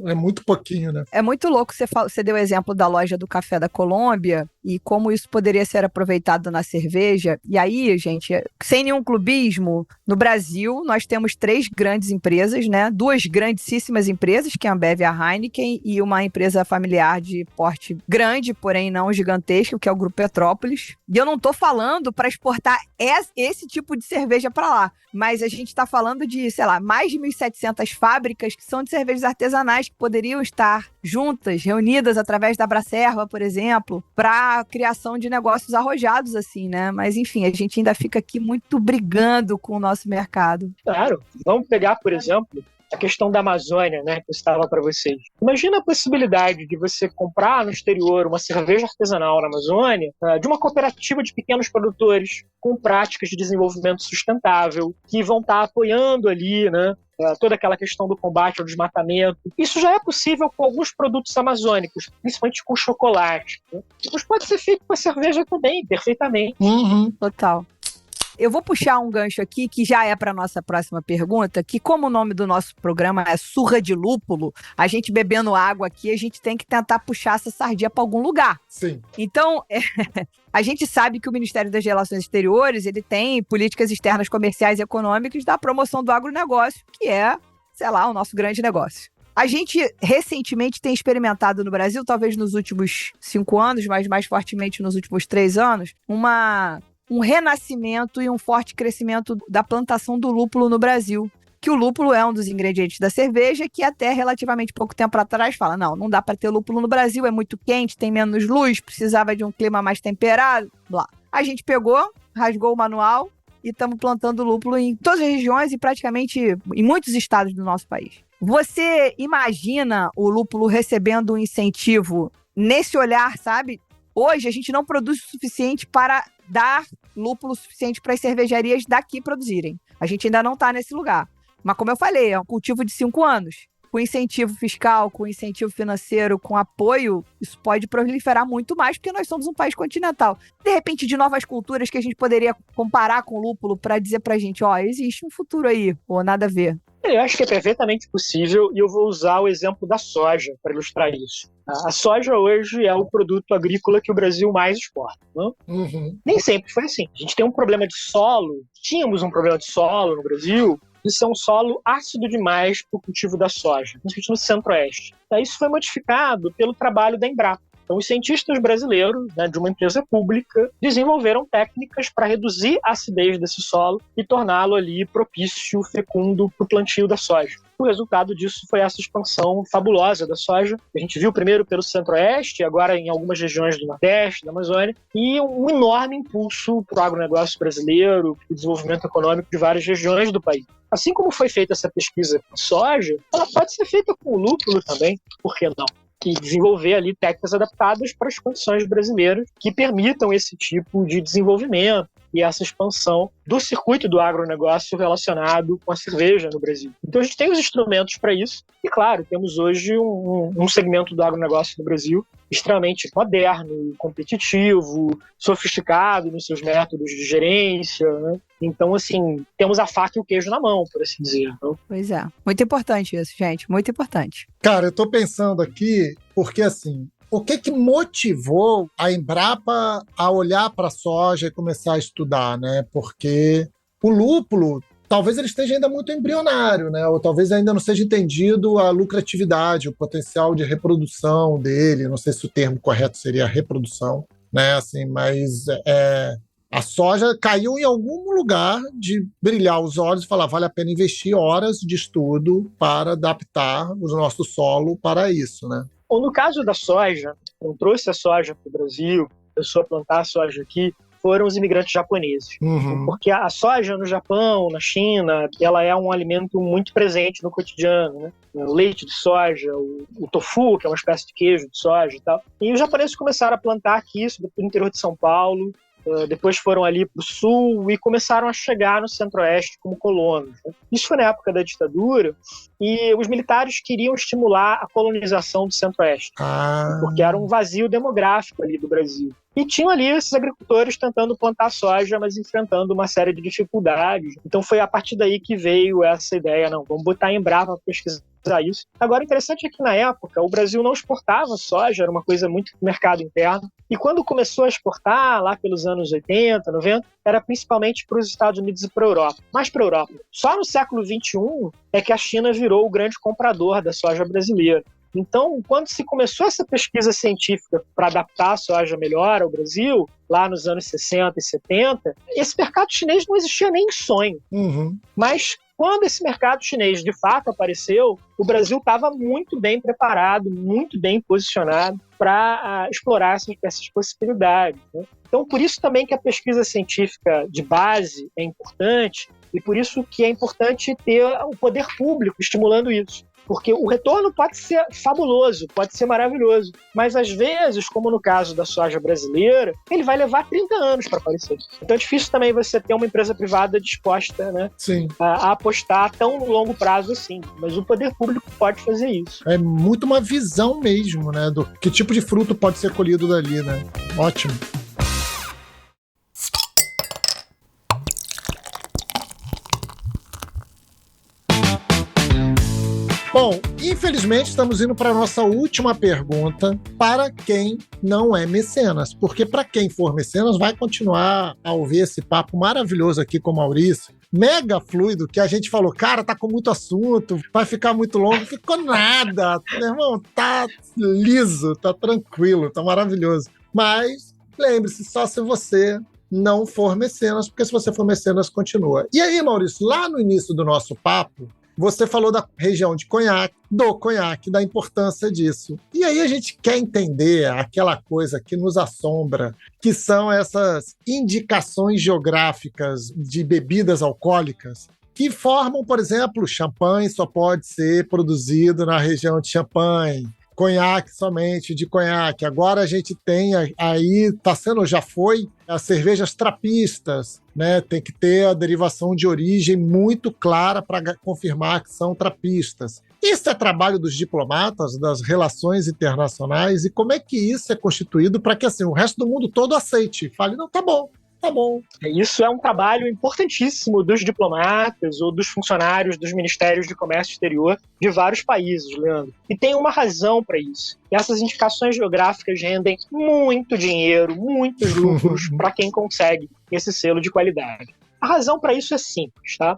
É muito pouquinho, né? É muito louco, você deu o exemplo da loja do café da Colômbia e como isso poderia ser aproveitado na cerveja. E aí, gente, sem nenhum clubismo, no Brasil nós temos 3 grandes empresas, né? 2 grandíssimas empresas, que é a Ambev e a Heineken, e uma empresa familiar de porte grande, porém não gigantesco, que é o Grupo Petrópolis. E eu não tô falando para exportar esse tipo de cerveja para lá, mas a gente tá falando de, sei lá, mais de 1.700 fábricas que são de cervejas artesanais que poderiam estar juntas, reunidas através da Bracerva, por exemplo, para a criação de negócios arrojados assim, né? Mas enfim, a gente ainda fica aqui muito brigando com o nosso mercado. Claro. Vamos pegar, por exemplo, a questão da Amazônia, né, que eu estava para vocês. Imagina a possibilidade de você comprar no exterior uma cerveja artesanal na Amazônia, de uma cooperativa de pequenos produtores com práticas de desenvolvimento sustentável, que vão estar apoiando ali, né, toda aquela questão do combate ao desmatamento. Isso já é possível com alguns produtos amazônicos, principalmente com chocolate, né? Mas pode ser feito com a cerveja também, perfeitamente. Total. Eu vou puxar um gancho aqui, que já é para nossa próxima pergunta, que como o nome do nosso programa é Surra de Lúpulo, a gente bebendo água aqui, a gente tem que tentar puxar essa sardinha para algum lugar. Sim. Então, a gente sabe que o Ministério das Relações Exteriores, ele tem políticas externas comerciais e econômicas da promoção do agronegócio, que é, sei lá, o nosso grande negócio. A gente recentemente tem experimentado no Brasil, talvez nos últimos 5 anos, mas mais fortemente nos últimos 3 anos, um renascimento e um forte crescimento da plantação do lúpulo no Brasil. Que o lúpulo é um dos ingredientes da cerveja, que até relativamente pouco tempo atrás fala, não dá para ter lúpulo no Brasil, é muito quente, tem menos luz, precisava de um clima mais temperado, blá. A gente pegou, rasgou o manual e estamos plantando lúpulo em todas as regiões e praticamente em muitos estados do nosso país. Você imagina o lúpulo recebendo um incentivo nesse olhar, sabe? Hoje a gente não produz o suficiente para dar lúpulo suficiente para as cervejarias daqui produzirem. A gente ainda não está nesse lugar. Mas como eu falei, é um cultivo de 5 anos. Com incentivo fiscal, com incentivo financeiro, com apoio, isso pode proliferar muito mais, porque nós somos um país continental. De repente, de novas culturas que a gente poderia comparar com o lúpulo para dizer pra gente, existe um futuro aí, ou nada a ver. Eu acho que é perfeitamente possível e eu vou usar o exemplo da soja para ilustrar isso. A soja hoje é o produto agrícola que o Brasil mais exporta. Não? Uhum. Nem sempre foi assim. A gente tem um problema de solo, tínhamos um problema de solo no Brasil, isso é um solo ácido demais para o cultivo da soja, principalmente no centro-oeste. Isso foi modificado pelo trabalho da Embrapa. Então, os cientistas brasileiros, de uma empresa pública, desenvolveram técnicas para reduzir a acidez desse solo e torná-lo ali propício, fecundo para o plantio da soja. O resultado disso foi essa expansão fabulosa da soja. A gente viu primeiro pelo centro-oeste, agora em algumas regiões do nordeste, da Amazônia, e um enorme impulso para o agronegócio brasileiro, para o desenvolvimento econômico de várias regiões do país. Assim como foi feita essa pesquisa com soja, ela pode ser feita com o lúpulo também, por que não? E desenvolver ali técnicas adaptadas para as condições brasileiras que permitam esse tipo de desenvolvimento e essa expansão do circuito do agronegócio relacionado com a cerveja no Brasil. Então a gente tem os instrumentos para isso e, claro, temos hoje um segmento do agronegócio no Brasil extremamente moderno, competitivo, sofisticado nos seus métodos de gerência, né? Então, assim, temos a faca e o queijo na mão, por assim dizer. Não? Pois é. Muito importante isso, gente. Muito importante. Cara, eu tô pensando aqui, porque assim, o que motivou a Embrapa a olhar para a soja e começar a estudar, né? Porque o lúpulo, talvez ele esteja ainda muito embrionário, né? Ou talvez ainda não seja entendido a lucratividade, o potencial de reprodução dele. Não sei se o termo correto seria reprodução, né? Assim, mas a soja caiu em algum lugar de brilhar os olhos e falar, vale a pena investir horas de estudo para adaptar o nosso solo para isso, né? Ou no caso da soja, quem trouxe a soja para o Brasil, começou a plantar a soja aqui, foram os imigrantes japoneses. Uhum. Porque a soja no Japão, na China, ela é um alimento muito presente no cotidiano, né? O leite de soja, o tofu, que é uma espécie de queijo de soja e tal. E os japoneses começaram a plantar aqui, no interior de São Paulo, depois foram ali para o sul e começaram a chegar no centro-oeste como colonos. Né? Isso foi na época da ditadura e os militares queriam estimular a colonização do centro-oeste, porque era um vazio demográfico ali do Brasil. E tinham ali esses agricultores tentando plantar soja, mas enfrentando uma série de dificuldades. Então foi a partir daí que veio essa ideia, vamos botar a Embrapa para pesquisar isso. Agora, o interessante é que na época o Brasil não exportava soja, era uma coisa muito do mercado interno. E quando começou a exportar, lá pelos anos 80, 90, era principalmente para os Estados Unidos e para a Europa. Mais para a Europa. Só no século XXI é que a China virou o grande comprador da soja brasileira. Então, quando se começou essa pesquisa científica para adaptar a soja melhor ao Brasil, lá nos anos 60 e 70, esse mercado chinês não existia nem em sonho. Uhum. Mas quando esse mercado chinês de fato apareceu, o Brasil estava muito bem preparado, muito bem posicionado para explorar essas possibilidades. Né? Então, por isso também que a pesquisa científica de base é importante e por isso que é importante ter o poder público estimulando isso. Porque o retorno pode ser fabuloso, pode ser maravilhoso, mas às vezes, como no caso da soja brasileira, ele vai levar 30 anos para aparecer. Então é difícil também você ter uma empresa privada disposta, né, a apostar a tão longo prazo assim. Mas o poder público pode fazer isso. É muito uma visão mesmo, né, do que tipo de fruto pode ser colhido dali, né? Ótimo. Bom, infelizmente estamos indo para a nossa última pergunta para quem não é mecenas, porque para quem for mecenas vai continuar a ouvir esse papo maravilhoso aqui com o Maurício, mega fluido, que a gente falou, cara, tá com muito assunto, vai ficar muito longo, ficou nada, meu irmão, tá liso, tá tranquilo, tá maravilhoso. Mas lembre-se, só se você não for mecenas, porque se você for mecenas, continua. E aí, Maurício, lá no início do nosso papo, você falou da região de conhaque, do conhaque, da importância disso. E aí a gente quer entender aquela coisa que nos assombra, que são essas indicações geográficas de bebidas alcoólicas que formam, por exemplo, champanhe só pode ser produzido na região de Champagne, conhaque somente de conhaque. Agora a gente tem aí, já foi, as cervejas trapistas, né? Tem que ter a derivação de origem muito clara para confirmar que são trapistas. Isso é trabalho dos diplomatas, das relações internacionais, e como é que isso é constituído para que assim, o resto do mundo todo aceite? Fale, não, tá bom. Tá bom. Isso é um trabalho importantíssimo dos diplomatas ou dos funcionários dos ministérios de comércio exterior de vários países, Leandro. E tem uma razão para isso. Essas indicações geográficas rendem muito dinheiro, muitos lucros para quem consegue esse selo de qualidade. A razão para isso é simples, tá?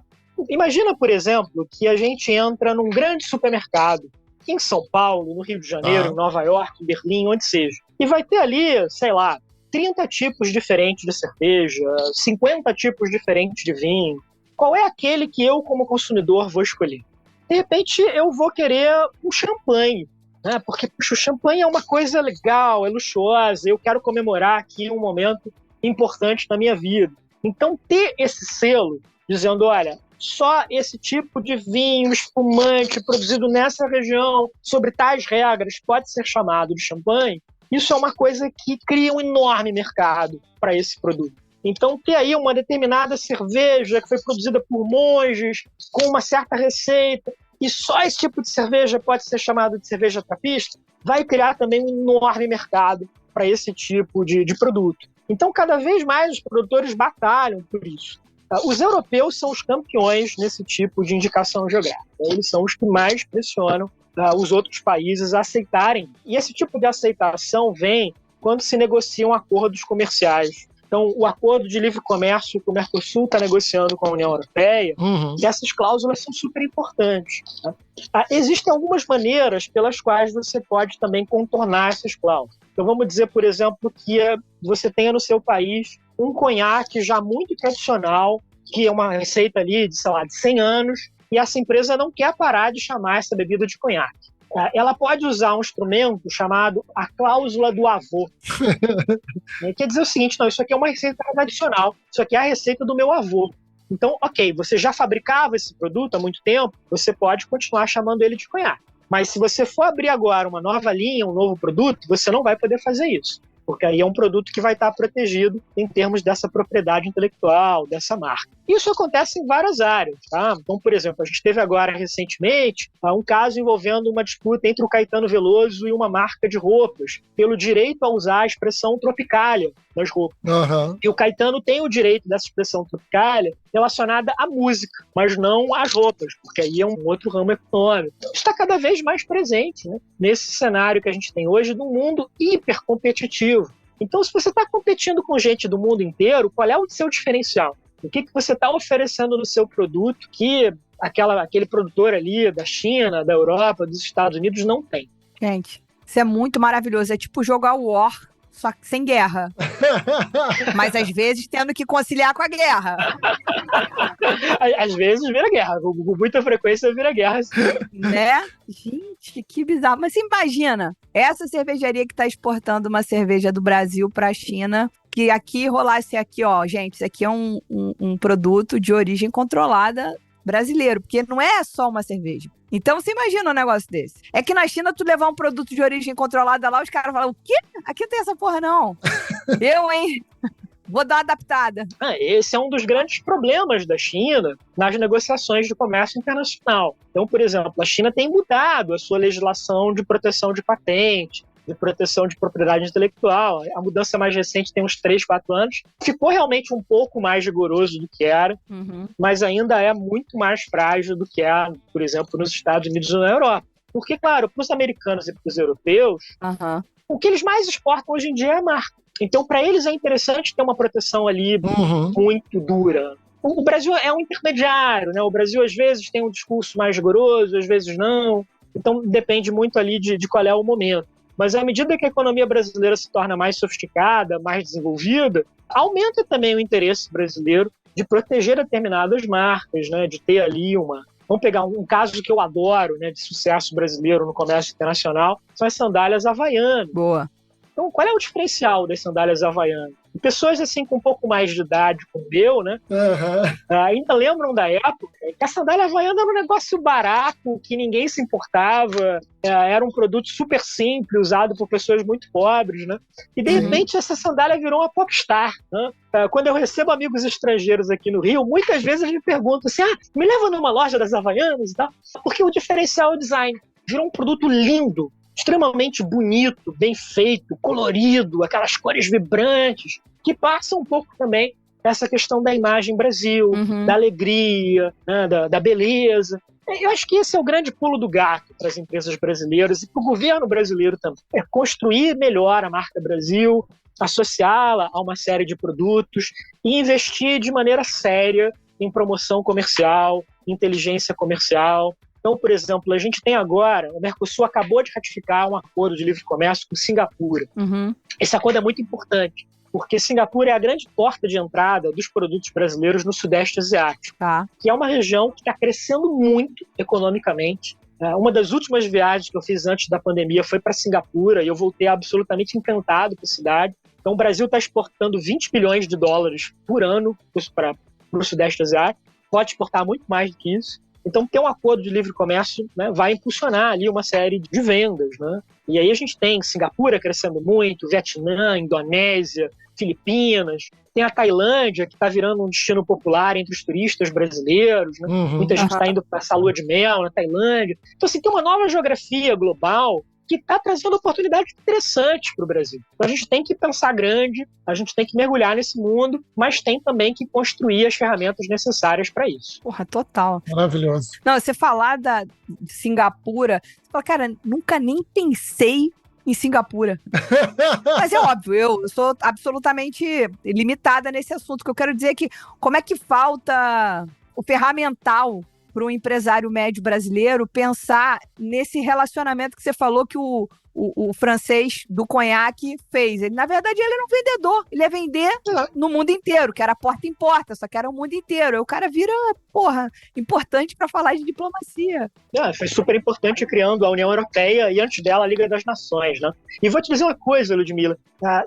Imagina, por exemplo, que a gente entra num grande supermercado em São Paulo, no Rio de Janeiro, em Nova York, em Berlim, onde seja. E vai ter ali, sei lá, 30 tipos diferentes de cerveja, 50 tipos diferentes de vinho. Qual é aquele que eu, como consumidor, vou escolher? De repente, eu vou querer um champanhe, né? Porque puxa, o champanhe é uma coisa legal, é luxuosa, eu quero comemorar aqui um momento importante na minha vida. Então, ter esse selo, dizendo, olha, só esse tipo de vinho espumante produzido nessa região, sobre tais regras, pode ser chamado de champanhe, isso é uma coisa que cria um enorme mercado para esse produto. Então, ter aí uma determinada cerveja que foi produzida por monges, com uma certa receita, e só esse tipo de cerveja pode ser chamado de cerveja trapista, vai criar também um enorme mercado para esse tipo de produto. Então, cada vez mais os produtores batalham por isso. Os europeus são os campeões nesse tipo de indicação geográfica. Eles são os que mais pressionam os outros países a aceitarem. E esse tipo de aceitação vem quando se negociam acordos comerciais. Então, o acordo de livre comércio que o Mercosul está negociando com a União Europeia, e essas cláusulas são super importantes. Tá? Existem algumas maneiras pelas quais você pode também contornar essas cláusulas. Então, vamos dizer, por exemplo, que você tenha no seu país um conhaque já muito tradicional, que é uma receita ali de, sei lá, de 100 anos, e essa empresa não quer parar de chamar essa bebida de conhaque. Ela pode usar um instrumento chamado a cláusula do avô. Quer dizer o seguinte, não, isso aqui é uma receita tradicional, isso aqui é a receita do meu avô. Então, ok, você já fabricava esse produto há muito tempo, você pode continuar chamando ele de conhaque. Mas se você for abrir agora uma nova linha, um novo produto, você não vai poder fazer isso. Porque aí é um produto que vai estar protegido em termos dessa propriedade intelectual, dessa marca. Isso acontece em várias áreas, tá? Então, por exemplo, a gente teve agora recentemente um caso envolvendo uma disputa entre o Caetano Veloso e uma marca de roupas pelo direito a usar a expressão Tropicália nas roupas. E o Caetano tem o direito dessa expressão Tropicália relacionada à música, mas não às roupas, porque aí é um outro ramo econômico. Está cada vez mais presente, né, nesse cenário que a gente tem hoje de um mundo hipercompetitivo. Então, se você está competindo com gente do mundo inteiro, qual é o seu diferencial? O que você está oferecendo no seu produto que aquele produtor ali da China, da Europa, dos Estados Unidos não tem? Gente, isso é muito maravilhoso. É tipo jogar War, só que sem guerra. Mas às vezes tendo que conciliar com a guerra. Às vezes vira guerra. Com muita frequência vira guerra. Né? Gente, que bizarro. Mas você imagina, essa cervejaria que está exportando uma cerveja do Brasil para a China, que aqui rolasse aqui, ó, gente, isso aqui é um produto de origem controlada brasileiro, porque não é só uma cerveja. Então, você imagina um negócio desse. É que na China, tu levar um produto de origem controlada lá, os caras falam, o quê? Aqui não tem essa porra, não. Eu, hein? Vou dar uma adaptada. Esse é um dos grandes problemas da China nas negociações de comércio internacional. Então, por exemplo, a China tem mudado a sua legislação de proteção de patente, de proteção de propriedade intelectual. A mudança mais recente tem uns 3, 4 anos. Ficou realmente um pouco mais rigoroso do que era, mas ainda é muito mais frágil do que é, por exemplo, nos Estados Unidos ou na Europa. Porque, claro, para os americanos e para os europeus, o que eles mais exportam hoje em dia é a marca. Então, para eles é interessante ter uma proteção ali muito dura. O Brasil é um intermediário, né? O Brasil, às vezes, tem um discurso mais rigoroso, às vezes não. Então, depende muito ali de qual é o momento. Mas, à medida que a economia brasileira se torna mais sofisticada, mais desenvolvida, aumenta também o interesse brasileiro de proteger determinadas marcas, né? De ter ali uma... Vamos pegar um caso que eu adoro, né, de sucesso brasileiro no comércio internacional, são as sandálias havaianas. Boa. Então, qual é o diferencial das sandálias havaianas? E pessoas assim com um pouco mais de idade, como eu, né, ainda lembram da época que a sandália havaiana era um negócio barato, que ninguém se importava, era um produto super simples, usado por pessoas muito pobres, né? E de repente essa sandália virou uma popstar, né? Quando eu recebo amigos estrangeiros aqui no Rio, muitas vezes eles me perguntam assim, me leva numa loja das havaianas e tal, porque o diferencial é o design. Virou um produto lindo, extremamente bonito, bem feito, colorido, aquelas cores vibrantes, que passam um pouco também essa questão da imagem Brasil, da alegria, né, da beleza. Eu acho que esse é o grande pulo do gato para as empresas brasileiras e para o governo brasileiro também. É construir melhor a marca Brasil, associá-la a uma série de produtos e investir de maneira séria em promoção comercial, inteligência comercial. Então, por exemplo, a gente tem agora, o Mercosul acabou de ratificar um acordo de livre comércio com Singapura. Esse acordo é muito importante, porque Singapura é a grande porta de entrada dos produtos brasileiros no Sudeste Asiático, que é uma região que está crescendo muito economicamente. Uma das últimas viagens que eu fiz antes da pandemia foi para Singapura e eu voltei absolutamente encantado com a cidade. Então, o Brasil está exportando 20 bilhões de dólares por ano para o Sudeste Asiático, pode exportar muito mais do que isso. Então, ter um acordo de livre comércio, né, vai impulsionar ali uma série de vendas, né? E aí a gente tem Singapura crescendo muito, Vietnã, Indonésia, Filipinas, tem a Tailândia, que está virando um destino popular entre os turistas brasileiros, né? Muita gente está indo para essa lua de mel na Tailândia. Então, assim, tem uma nova geografia global que está trazendo oportunidades interessantes para o Brasil. Então, a gente tem que pensar grande, a gente tem que mergulhar nesse mundo, mas tem também que construir as ferramentas necessárias para isso. Porra, total. Maravilhoso. Não, você falar de Singapura, você fala, cara, nunca nem pensei em Singapura. Mas é óbvio, eu sou absolutamente limitada nesse assunto. O que eu quero dizer é que como é que falta o ferramental para um empresário médio brasileiro pensar nesse relacionamento que você falou que o francês do conhaque fez. Ele, na verdade, ele era um vendedor. Ele ia vender no mundo inteiro, que era porta em porta, só que era o mundo inteiro. Aí o cara vira, importante para falar de diplomacia. Foi super importante criando a União Europeia e, antes dela, a Liga das Nações, né? E vou te dizer uma coisa, Ludmila.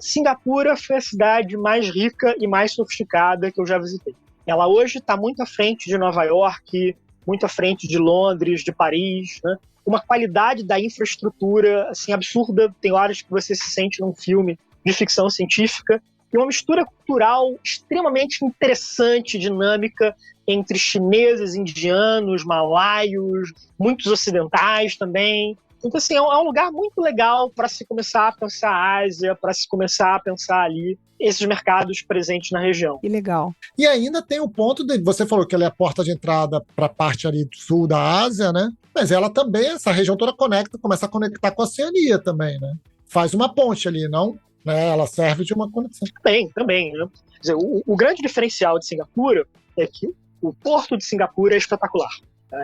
Singapura foi a cidade mais rica e mais sofisticada que eu já visitei. Ela hoje está muito à frente de Nova York, muito à frente de Londres, de Paris, né? Uma qualidade da infraestrutura assim, absurda. Tem horas que você se sente num filme de ficção científica. E uma mistura cultural extremamente interessante, dinâmica, entre chineses, indianos, malaios, muitos ocidentais também. Então, assim, é um lugar muito legal para se começar a pensar a Ásia, para se começar a pensar ali esses mercados presentes na região. Que legal. E ainda tem o ponto de, você falou que ela é a porta de entrada para a parte ali do sul da Ásia, né? Mas ela também, essa região toda começa a conectar com a Oceania também, né? Faz uma ponte ali, não? Né? Ela serve de uma conexão. Também, né? Quer dizer, o grande diferencial de Singapura é que o porto de Singapura é espetacular.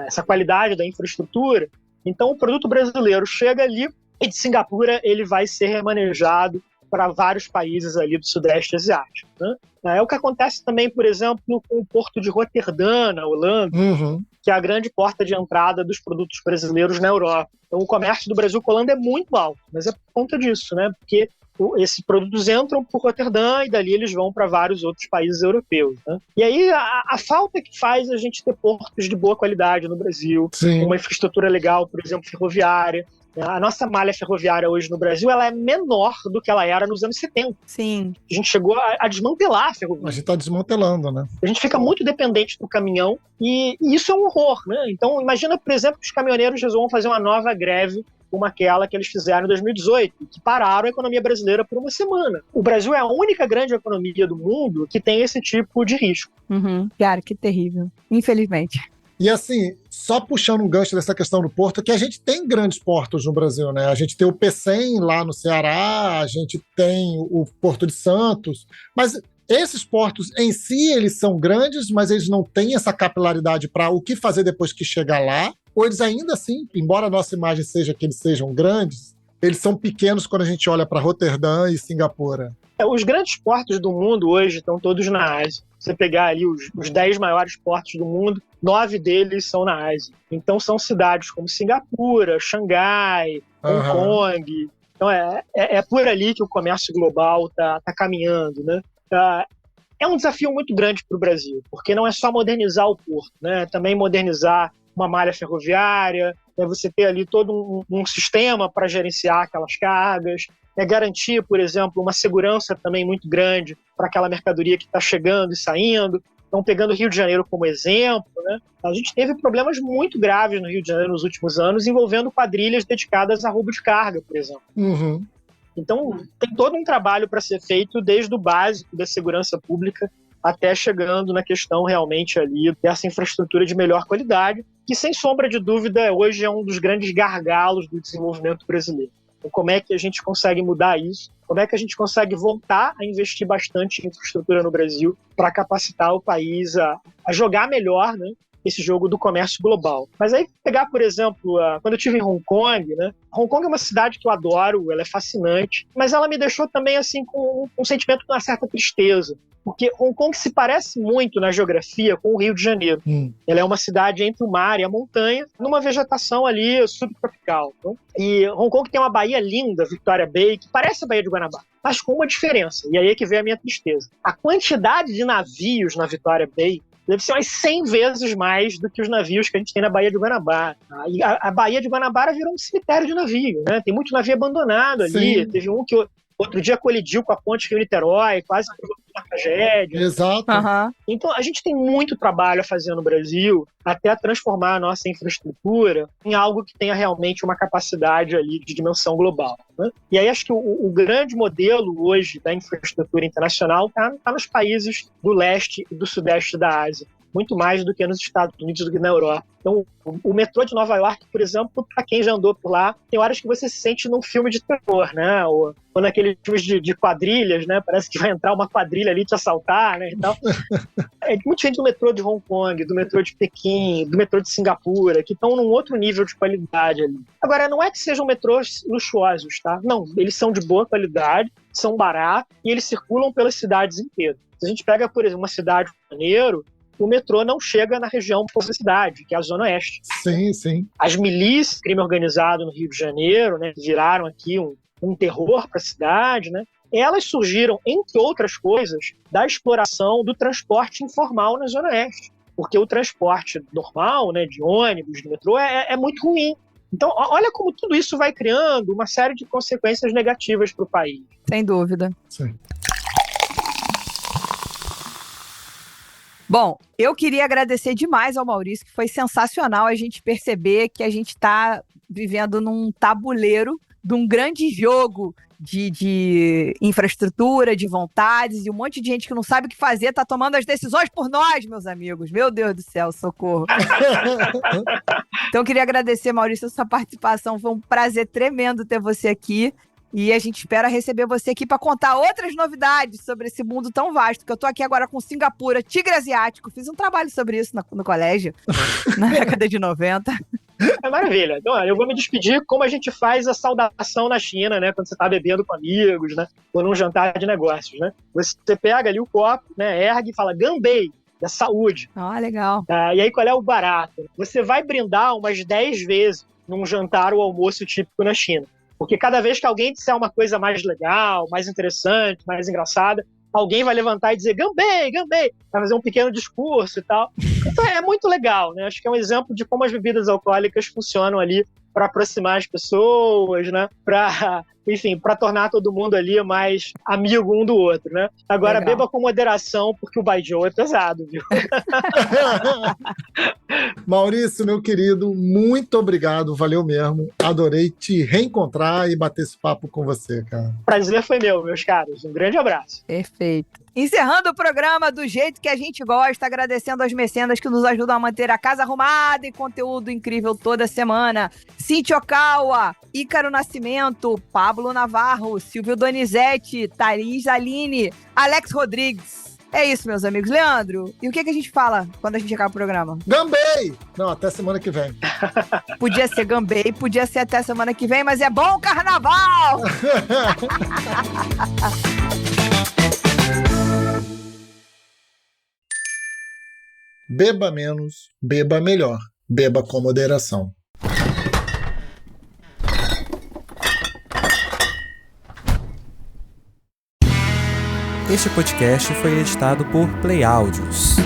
Essa qualidade da infraestrutura. Então, o produto brasileiro chega ali e de Singapura ele vai ser remanejado para vários países ali do Sudeste Asiático, né? É o que acontece também, por exemplo, com o porto de Roterdã, na Holanda, que é a grande porta de entrada dos produtos brasileiros na Europa. Então, o comércio do Brasil com a Holanda é muito alto, mas é por conta disso, né? Porque esses produtos entram por Roterdã e dali eles vão para vários outros países europeus, né? E aí a falta que faz a gente ter portos de boa qualidade no Brasil, uma infraestrutura legal, por exemplo, ferroviária. A nossa malha ferroviária hoje no Brasil ela é menor do que ela era nos anos 70. Sim. A gente chegou a desmantelar a ferrovia. A gente está desmantelando, né? A gente fica muito dependente do caminhão e isso é um horror, né? Então, imagina, por exemplo, que os caminhoneiros resolvam fazer uma nova greve como aquela que eles fizeram em 2018, que pararam a economia brasileira por uma semana. O Brasil é a única grande economia do mundo que tem esse tipo de risco. Cara, que terrível. Infelizmente. E assim, só puxando um gancho dessa questão do porto, que a gente tem grandes portos no Brasil, né? A gente tem o Pecém lá no Ceará, a gente tem o Porto de Santos, mas esses portos em si, eles são grandes, mas eles não têm essa capilaridade para o que fazer depois que chegar lá, ou eles ainda assim, embora a nossa imagem seja que eles sejam grandes, eles são pequenos quando a gente olha para Roterdã e Singapura. Os grandes portos do mundo hoje estão todos na Ásia. Você pegar ali os 10 maiores portos do mundo, 9 deles são na Ásia. Então são cidades como Singapura, Xangai, Hong Kong. Então é por ali que o comércio global tá caminhando, né? É um desafio muito grande para o Brasil, porque não é só modernizar o porto, né? Também modernizar uma malha ferroviária, você ter ali todo um sistema para gerenciar aquelas cargas, garantir, por exemplo, uma segurança também muito grande para aquela mercadoria que está chegando e saindo. Então, pegando o Rio de Janeiro como exemplo, né, a gente teve problemas muito graves no Rio de Janeiro nos últimos anos, envolvendo quadrilhas dedicadas a roubo de carga, por exemplo. Então, tem todo um trabalho para ser feito desde o básico da segurança pública até chegando na questão realmente ali dessa infraestrutura de melhor qualidade, que, sem sombra de dúvida, hoje é um dos grandes gargalos do desenvolvimento brasileiro. Então, como é que a gente consegue mudar isso? Como é que a gente consegue voltar a investir bastante em infraestrutura no Brasil para capacitar o país a jogar melhor, né, esse jogo do comércio global? Mas aí, pegar, por exemplo, quando eu estive em Hong Kong, né? Hong Kong é uma cidade que eu adoro, ela é fascinante, mas ela me deixou também assim com um sentimento de uma certa tristeza. Porque Hong Kong se parece muito na geografia com o Rio de Janeiro. Ela é uma cidade entre o mar e a montanha, numa vegetação ali subtropical. Né? E Hong Kong tem uma baía linda, Victoria Bay, que parece a Baía de Guanabara, mas com uma diferença. E aí é que vem a minha tristeza. A quantidade de navios na Victoria Bay deve ser umas 100 vezes mais do que os navios que a gente tem na Baía de Guanabara. E a Baía de Guanabara virou um cemitério de navio, né? Tem muito navio abandonado ali. Sim. Teve um que outro dia colidiu com a ponte Rio-Niterói, quase provocou uma tragédia. Exato. Então, a gente tem muito trabalho a fazer no Brasil até transformar a nossa infraestrutura em algo que tenha realmente uma capacidade ali de dimensão global. Né? E aí acho que o grande modelo hoje da infraestrutura internacional está nos países do leste e do sudeste da Ásia, muito mais do que nos Estados Unidos, do que na Europa. Então, o metrô de Nova York, por exemplo, para quem já andou por lá, tem horas que você se sente num filme de terror, né? Ou naqueles filmes de quadrilhas, né? Parece que vai entrar uma quadrilha ali te assaltar, né? E tal. É muito diferente do metrô de Hong Kong, do metrô de Pequim, do metrô de Singapura, que estão num outro nível de qualidade ali. Agora, não é que sejam metrôs luxuosos, tá? Não, eles são de boa qualidade, são baratos e eles circulam pelas cidades inteiras. Se a gente pega, por exemplo, uma cidade do Rio de Janeiro, o metrô não chega na região da cidade, que é a Zona Oeste. Sim, sim. As milícias, crime organizado no Rio de Janeiro, né, viraram aqui um terror para a cidade, né? Elas surgiram, entre outras coisas, da exploração do transporte informal na Zona Oeste. Porque o transporte normal, né, de ônibus, de metrô, é muito ruim. Então, olha como tudo isso vai criando uma série de consequências negativas para o país. Sem dúvida. Sim. Bom, eu queria agradecer demais ao Maurício, que foi sensacional a gente perceber que a gente está vivendo num tabuleiro de um grande jogo de infraestrutura, de vontades, e um monte de gente que não sabe o que fazer está tomando as decisões por nós, meus amigos. Meu Deus do céu, socorro. Então, eu queria agradecer, Maurício, a sua participação. Foi um prazer tremendo ter você aqui. E a gente espera receber você aqui para contar outras novidades sobre esse mundo tão vasto, que eu tô aqui agora com Singapura, tigre asiático. Fiz um trabalho sobre isso no colégio, na década de 90. É maravilha. Então, olha, eu vou me despedir como a gente faz a saudação na China, né? Quando você tá bebendo com amigos, né? Ou num jantar de negócios, né? Você pega ali o copo, né? Ergue e fala Ganbei, da saúde. Legal. E aí, qual é o barato? Você vai brindar umas 10 vezes num jantar ou almoço típico na China. Porque cada vez que alguém disser uma coisa mais legal, mais interessante, mais engraçada, alguém vai levantar e dizer Ganbei, Ganbei, vai fazer um pequeno discurso e tal. Então é muito legal, né? Acho que é um exemplo de como as bebidas alcoólicas funcionam ali para aproximar as pessoas, né? Para enfim, para tornar todo mundo ali mais amigo um do outro, né? Agora, Legal. beba com moderação, porque o Baijiu é pesado, viu? Maurício, meu querido, muito obrigado, valeu mesmo. Adorei te reencontrar e bater esse papo com você, cara. Prazer foi meu, meus caros. Um grande abraço. Perfeito. Encerrando o programa do jeito que a gente gosta, agradecendo aos mecenas que nos ajudam a manter a casa arrumada e conteúdo incrível toda semana. Cintia Okawa, Ícaro Nascimento, Pablo Navarro, Silvio Donizete, Thaís Aline, Alex Rodrigues. É isso, meus amigos. Leandro, e o que a gente fala quando a gente acaba o programa? Gambei! Não, até semana que vem. Podia ser Gambei, podia ser até semana que vem, mas é bom carnaval! Beba menos, beba melhor. Beba com moderação. Este podcast foi editado por Play Áudios.